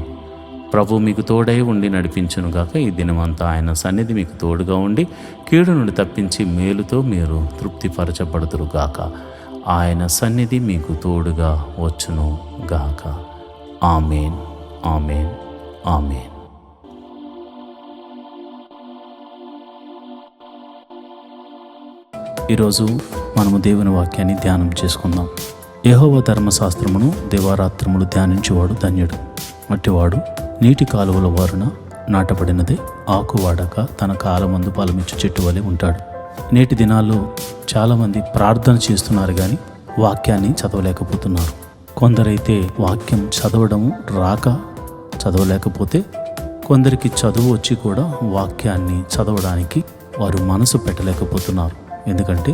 ప్రభు మీకు తోడై ఉండి నడిపించునుగాక. ఈ దినమంతా ఆయన సన్నిధి మీకు తోడుగా ఉండి కీడు నుండి తప్పించి మేలుతో మీరు తృప్తిపరచబడుదురుగాక. ఆయన సన్నిధి మీకు తోడుగా వచ్చును గాక. Amen, amen, amen. ఈరోజు మనము దేవుని వాక్యాన్ని ధ్యానం చేసుకుందాం. యెహోవా ధర్మశాస్త్రమును దివారాత్రములు ధ్యానించేవాడు ధన్యుడు. అట్టివాడు నీటి కాలువల వారున నాటబడినదే, ఆకు వాడక తన కాలమందు ఫలమిచ్చు చెట్టు వలె ఉంటాడు. నేటి దినాల్లో చాలామంది ప్రార్థన చేస్తున్నారు కానీ వాక్యాన్ని చదవలేకపోతున్నారు. కొందరైతే వాక్యం చదవడము రాక చదవలేకపోతే, కొందరికి చదువు వచ్చి కూడా వాక్యాన్ని చదవడానికి వారు మనసు పెట్టలేకపోతున్నారు. ఎందుకంటే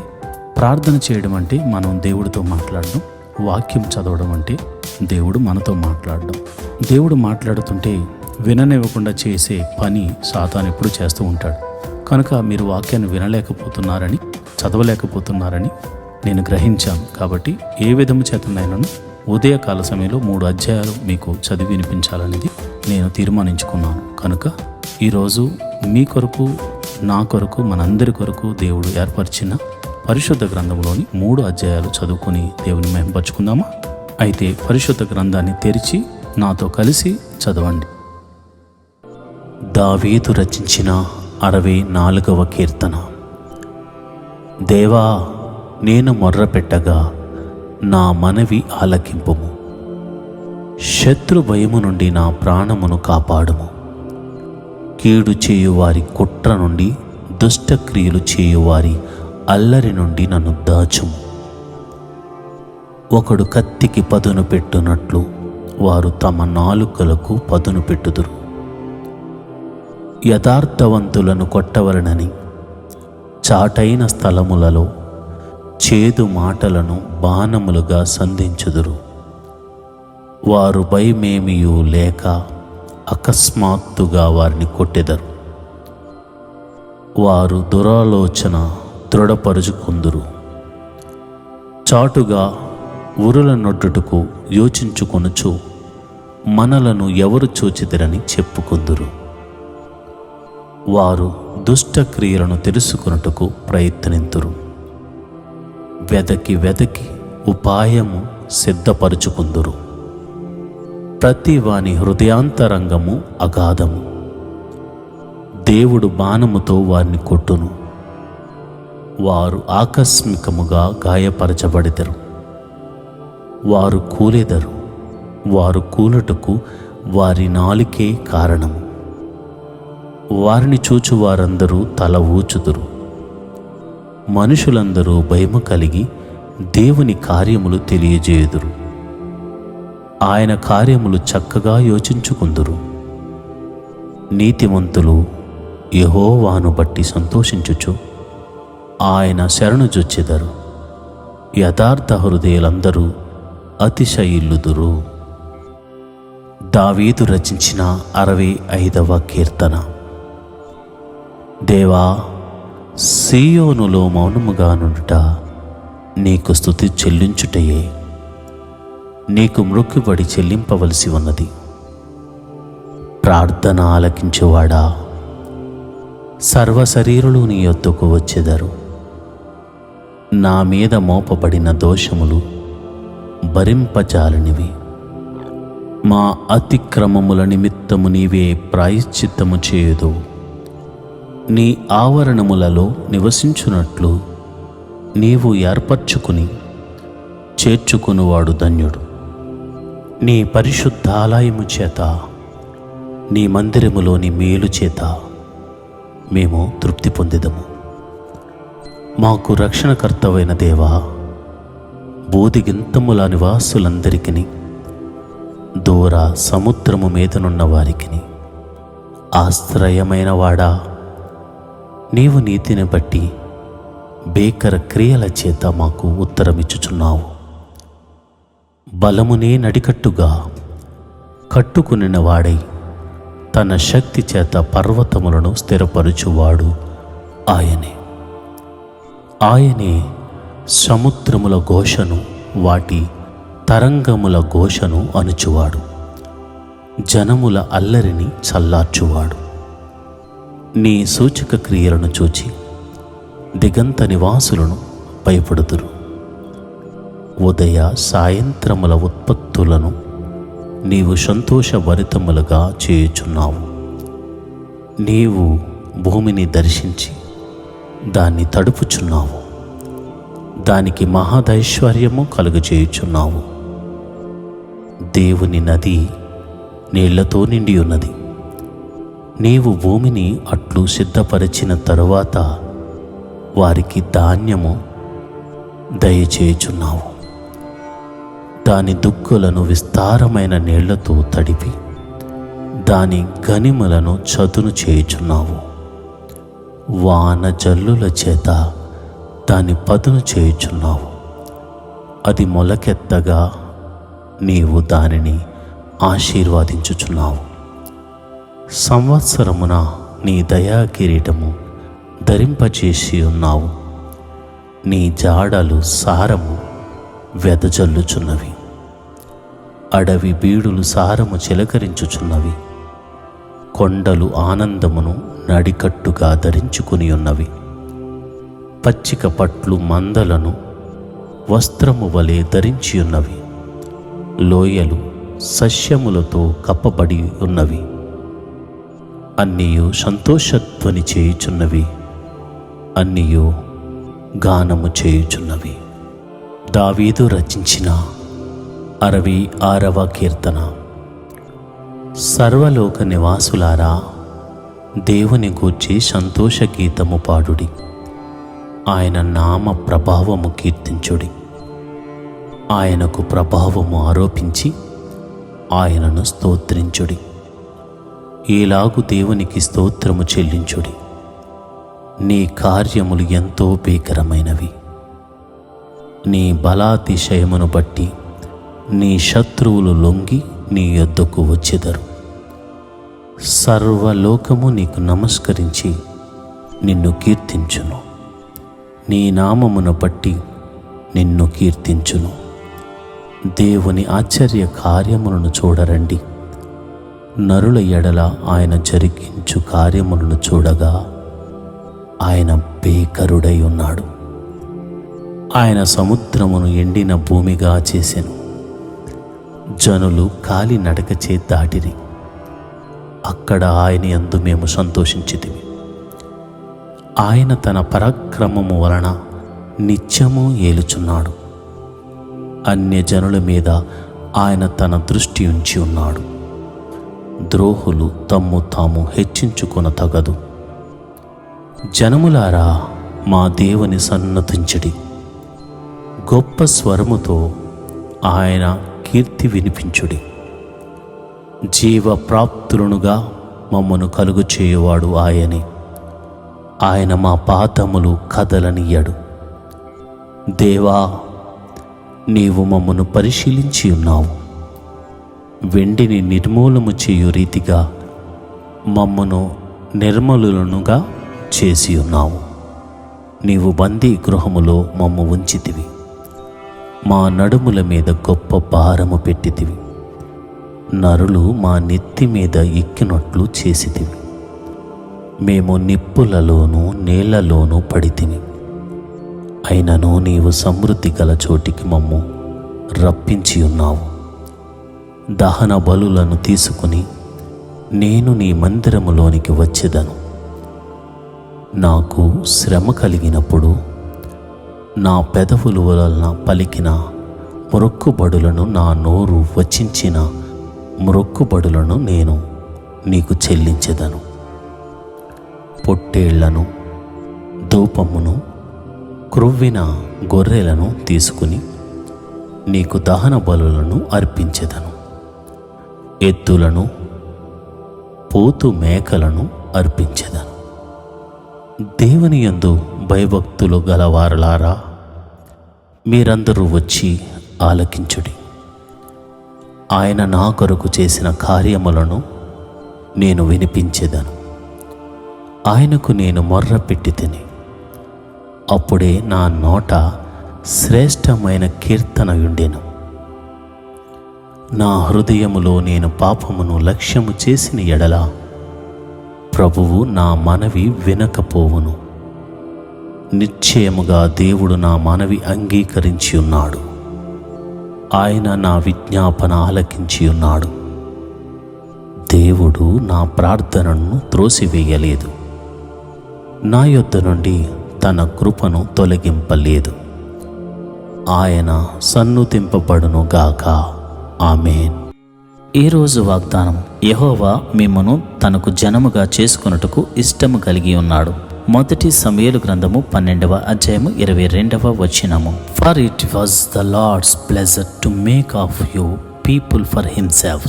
ప్రార్థన చేయడం అంటే మనం దేవుడితో మాట్లాడడం, వాక్యం చదవడం అంటే దేవుడు మనతో మాట్లాడడం. దేవుడు మాట్లాడుతుంటే విననివ్వకుండా చేసే పని సాతాను ఎప్పుడు చేస్తూ ఉంటాడు. కనుక మీరు వాక్యాన్ని వినలేకపోతున్నారని, చదవలేకపోతున్నారని నేను గ్రహించాను. కాబట్టి ఏ విధము చేతనైనాను ఉదయకాల సమయంలో 3 అధ్యాయాలు మీకు చదివి వినిపించాలనేది నేను తీర్మానించుకున్నాను. కనుక ఈరోజు మీ కొరకు, నా కొరకు, మనందరి కొరకు దేవుడు ఏర్పరిచిన పరిశుద్ధ గ్రంథంలోని 3 అధ్యాయాలు చదువుకొని దేవుని మహిమపరచుకుందామా? అయితే పరిశుద్ధ గ్రంథాన్ని తెరిచి నాతో కలిసి చదవండి. దావీదు రచించిన 64వ కీర్తన. దేవా, నేను మొర్రపెట్టగా నా మనవి ఆలకింపుము. శత్రు భయము నుండి నా ప్రాణమును కాపాడుము. కీడు చేయువారి కుట్ర నుండి, దుష్టక్రియలు చేయువారి అల్లరి నుండి నన్ను దాచుము. ఒకడు కత్తికి పదును పెట్టునట్లు వారు తమ నాలుకలకు పదును పెట్టుదురు. యథార్థవంతులను కొట్టవలనని చాటైన స్థలములలో చేదు మాటలను బాణములుగా సంధించుదురు. వారు భయమేమియూ లేక అకస్మాత్తుగా వారిని కొట్టెదరు. వారు దురాలోచన దృఢపరుచుకుందురు. చాటుగా ఉరుల నొడ్డుటకు యోచించుకొనుచు మనలను ఎవరు చూచిదిరని చెప్పుకుందురు. వారు దుష్టక్రియలను తెలుసుకొనుటకు ప్రయత్నింతురు. వెదకి వెదకి ఉపాయము సిద్ధపరుచుకుందురు. ప్రతి వాని హృదయాంతరంగము అగాధము. దేవుడు బాణముతో వారిని కొట్టును. వారు ఆకస్మికముగా గాయపరచబడెదరు. వారు కూలెదరు. వారు కూలుటకు వారి నాలుకే కారణము. వారిని చూచు వారందరూ తల ఊచుదురు. మనుషులందరూ భయము కలిగి దేవుని కార్యములు తెలియజేయుదురు. ఆయన కార్యములు చక్కగా యోచించుకుందురు. నీతిమంతులు యెహోవాను బట్టి సంతోషించుచు ఆయన శరణు జొచ్చెదరు. యథార్థ హృదయులందరూ అతిశయిల్లుదురు. దావీదు రచించిన 65వ కీర్తన. దేవా, సీయోనులో మౌనముగా నుండుట నీకు స్తుతి చెల్లించుటయే. నీకు మ్రొక్కుబడి చెల్లింపవలసి ఉన్నది. ప్రార్థన ఆలకించువాడా, సర్వశరీరులు నీ యొద్దకు వచ్చెదరు. నా మీద మోపబడిన దోషములు భరింపజాలనివి. మా అతిక్రమముల నిమిత్తము నీవే ప్రాయశ్చిత్తము చేయదు. నీ ఆవరణములలో నివసించున్నట్లు నీవు ఏర్పరచుకుని చేర్చుకునివాడు ధన్యుడు. నీ పరిశుద్ధాలయము చేత, నీ మందిరములోని మేలు చేత మేము తృప్తి పొందిదము. మాకు రక్షణకర్తవైన దేవా, బోధిగింతముల నివాసులందరికీ, దూర సముద్రము మీదనున్న వారికి ఆశ్రయమైన వాడా, నీవు నీతిని బట్టి భీకర క్రియల చేత మాకు ఉత్తరమిచ్చుచున్నావు. బలమునే నడికట్టుగా కట్టుకునిన వాడై తన శక్తి చేత పర్వతములను స్థిరపరచువాడు ఆయనే. ఆయనే సముద్రముల ఘోషను, వాటి తరంగముల ఘోషను అణుచువాడు. జనముల అల్లరిని చల్లార్చువాడు. నీ సూచక క్రియలను చూచి దిగంత నివాసులను భయపడుదురు. ఉదయ సాయంత్రముల ఉత్పత్తులను నీవు సంతోషభరితములుగా చేయుచున్నావు. నీవు భూమిని దర్శించి దాన్ని తడుపుచున్నావు. దానికి మహదైశ్వర్యము కలుగజేయుచున్నావు. దేవుని నది నీళ్లతో నిండి ఉన్నది. నీవు భూమిని అట్లు సిద్ధపరిచిన తరువాత వారికి ధాన్యము దయచేయుచున్నావు. దాని దుక్కులను విస్తారమైన నీళ్లతో తడిపి దాని గనిమలను చదును చేయుచున్నావు. వాన జల్లుల చేత దాని పదును చేయుచున్నావు. అది మొలకెత్తగా నీవు దానిని ఆశీర్వదించుచున్నావు. సంవత్సరమున నీ దయా కిరీటము ధరింపచేసి ఉన్నావు. నీ జాడలు సారము వెదజల్లుచున్నవి. అడవి బీడులు సారము చిలకరించుచున్నవి. కొండలు ఆనందమును నడికట్టుగా ధరించుకుని ఉన్నవి. పచ్చిక పట్లు మందలను వస్త్రము వలె ధరించి ఉన్నవి. లోయలు సస్యములతో కప్పబడి ఉన్నవి. అన్నియు సంతోషధ్వని చేయుచున్నవి. అన్నియు గానము చేయుచున్నవి. దావీదు రచించిన 66వ కీర్తన. సర్వలోక నివాసులారా, దేవుని గూర్చి సంతోష గీతము పాడుడి. ఆయన నామ ప్రభావము కీర్తించుడి. ఆయనకు ప్రభావము ఆరోపించి ఆయనను స్తోత్రించుడి. ఈలాగు దేవునికి స్తోత్రము చెల్లించుడి. నీ కార్యములు ఎంతో భీకరమైనవి. నీ బలాతిశయమును బట్టి నీ శత్రువులు లొంగి నీ యొద్దకు వచ్చెదరు. సర్వలోకము నీకు నమస్కరించి నిన్ను కీర్తించును. నీ నామమును బట్టి నిన్ను కీర్తించును. దేవుని ఆశ్చర్య కార్యములను చూడరండి. నరుల ఎడల ఆయన జరిగించు కార్యములను చూడగా ఆయన భీకరుడై ఉన్నాడు. ఆయన సముద్రమును ఎండిన భూమిగా చేసెను. జనులు కాలి నడకచే దాటిరి. అక్కడ ఆయన యందు మేము సంతోషించితిమి. ఆయన తన పరాక్రమము వలన నిత్యము ఏలుచున్నాడు. అన్యజనుల మీద ఆయన తన దృష్టి ఉంచి ఉన్నాడు. ద్రోహులు తమ్ము తాము హెచ్చించుకొనతగదు. జనములారా, మా దేవుని సన్నతించుడి. గొప్ప స్వరముతో ఆయన కీర్తి వినిపించుడి. జీవప్రాప్తులనుగా మమ్మను కలుగు చేయువాడు ఆయనే. ఆయన మా పాదములు కదలనియ్యడు. దేవా, నీవు మమ్మను పరిశీలించి ఉన్నావు. వెండిని నిర్మూలము చేయు రీతిగా మమ్మను నిర్మలులనుగా చేసి ఉన్నావు. నీవు బందీ గృహములో మమ్ము ఉంచితివి. మా నడుముల మీద గొప్ప భారము పెట్టితివి. నరులు మా నెత్తి మీద ఎక్కినట్లు చేసితివి. మేము నిప్పులలోనూ నీళ్లలోనూ పడితిమి. అయినను నీవు సమృద్ధి గల చోటికి మమ్ము రప్పించి ఉన్నావు. దహన బలులను తీసుకుని నేను నీ మందిరములోనికి వచ్చెదను. నాకు శ్రమ కలిగినప్పుడు నా పెదవుల వలన పలికిన మొరొక్కుబడులను, నా నోరు వచించిన మొరొక్కుబడులను నేను నీకు చెల్లించెదను. పొట్టేళ్లను, ధూపమును, క్రొవ్విన గొర్రెలను తీసుకుని నీకు దహన బలులను అర్పించెదను. ఎద్దులను, పోతు మేకలను అర్పించెదను. దేవుని యందు భయభక్తులు గలవారలారా, మీరందరూ వచ్చి ఆలకించుడి. ఆయన నా కొరకు చేసిన కార్యములను నేను వినిపించెదను. ఆయనకు నేను మొర్ర పెట్టి తిని, అప్పుడే నా నోట శ్రేష్టమైన కీర్తన యుండెను. నా హృదయములో నేను పాపమును లక్ష్యము చేసిన ఎడల ప్రభువు నా మనవి వినకపోవును. నిశ్చయముగా దేవుడు నా మనవి అంగీకరించి ఉన్నాడు. ఆయన నా విజ్ఞాపన ఆలకించి ఉన్నాడు. దేవుడు నా ప్రార్థనను త్రోసివేయలేదు. నా యొద్ద నుండి తన కృపను తొలగింపలేదు. ఆయన సన్నుతింపబడును గాక. ఆమేన్. ఈరోజు వాగ్దానం: యెహోవా మిమ్మును తనకు జనముగా చేసుకొనుటకు ఇష్టము కలిగి ఉన్నాడు. మొదటి సమూయేలు గ్రంథము 12వ అధ్యాయము 22వ వచనము. For it was the Lord's pleasure to make of you people for himself.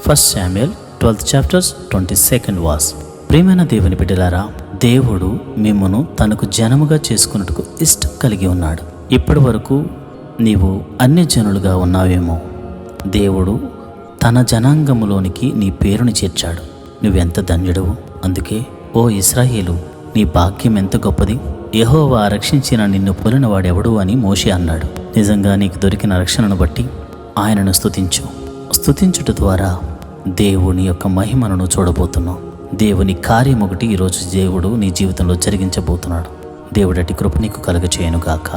1 Samuel 12th chapter 22nd verse. ప్రియమైన దేవుని బిడ్డలారా, దేవుడు మిమ్మును తనకు జనముగా చేసుకున్నట్టుకు ఇష్టం కలిగి ఉన్నాడు. ఇప్పటి వరకు నీవు అన్యజనులుగా ఉన్నావేమో. దేవుడు తన జనాంగములోనికి నీ పేరుని చేర్చాడు. నువ్వెంత ధన్యుడవు. అందుకే ఓ ఇశ్రాయేలు, నీ భాగ్యం ఎంత గొప్పది. యెహోవా రక్షించిన నిన్ను పోలినవాడెవడు అని మోషే అన్నాడు. నిజంగా నీకు దొరికిన రక్షణను బట్టి ఆయనను స్తుతించు. స్తుతించుట ద్వారా దేవుని యొక్క మహిమను చూడబోతున్నావు. దేవుని కార్యం ఒకటి ఈరోజు దేవుడు నీ జీవితంలో జరిగించబోతున్నాడు. దేవుడటి కృప నీకు కలుగచేయనుగాక.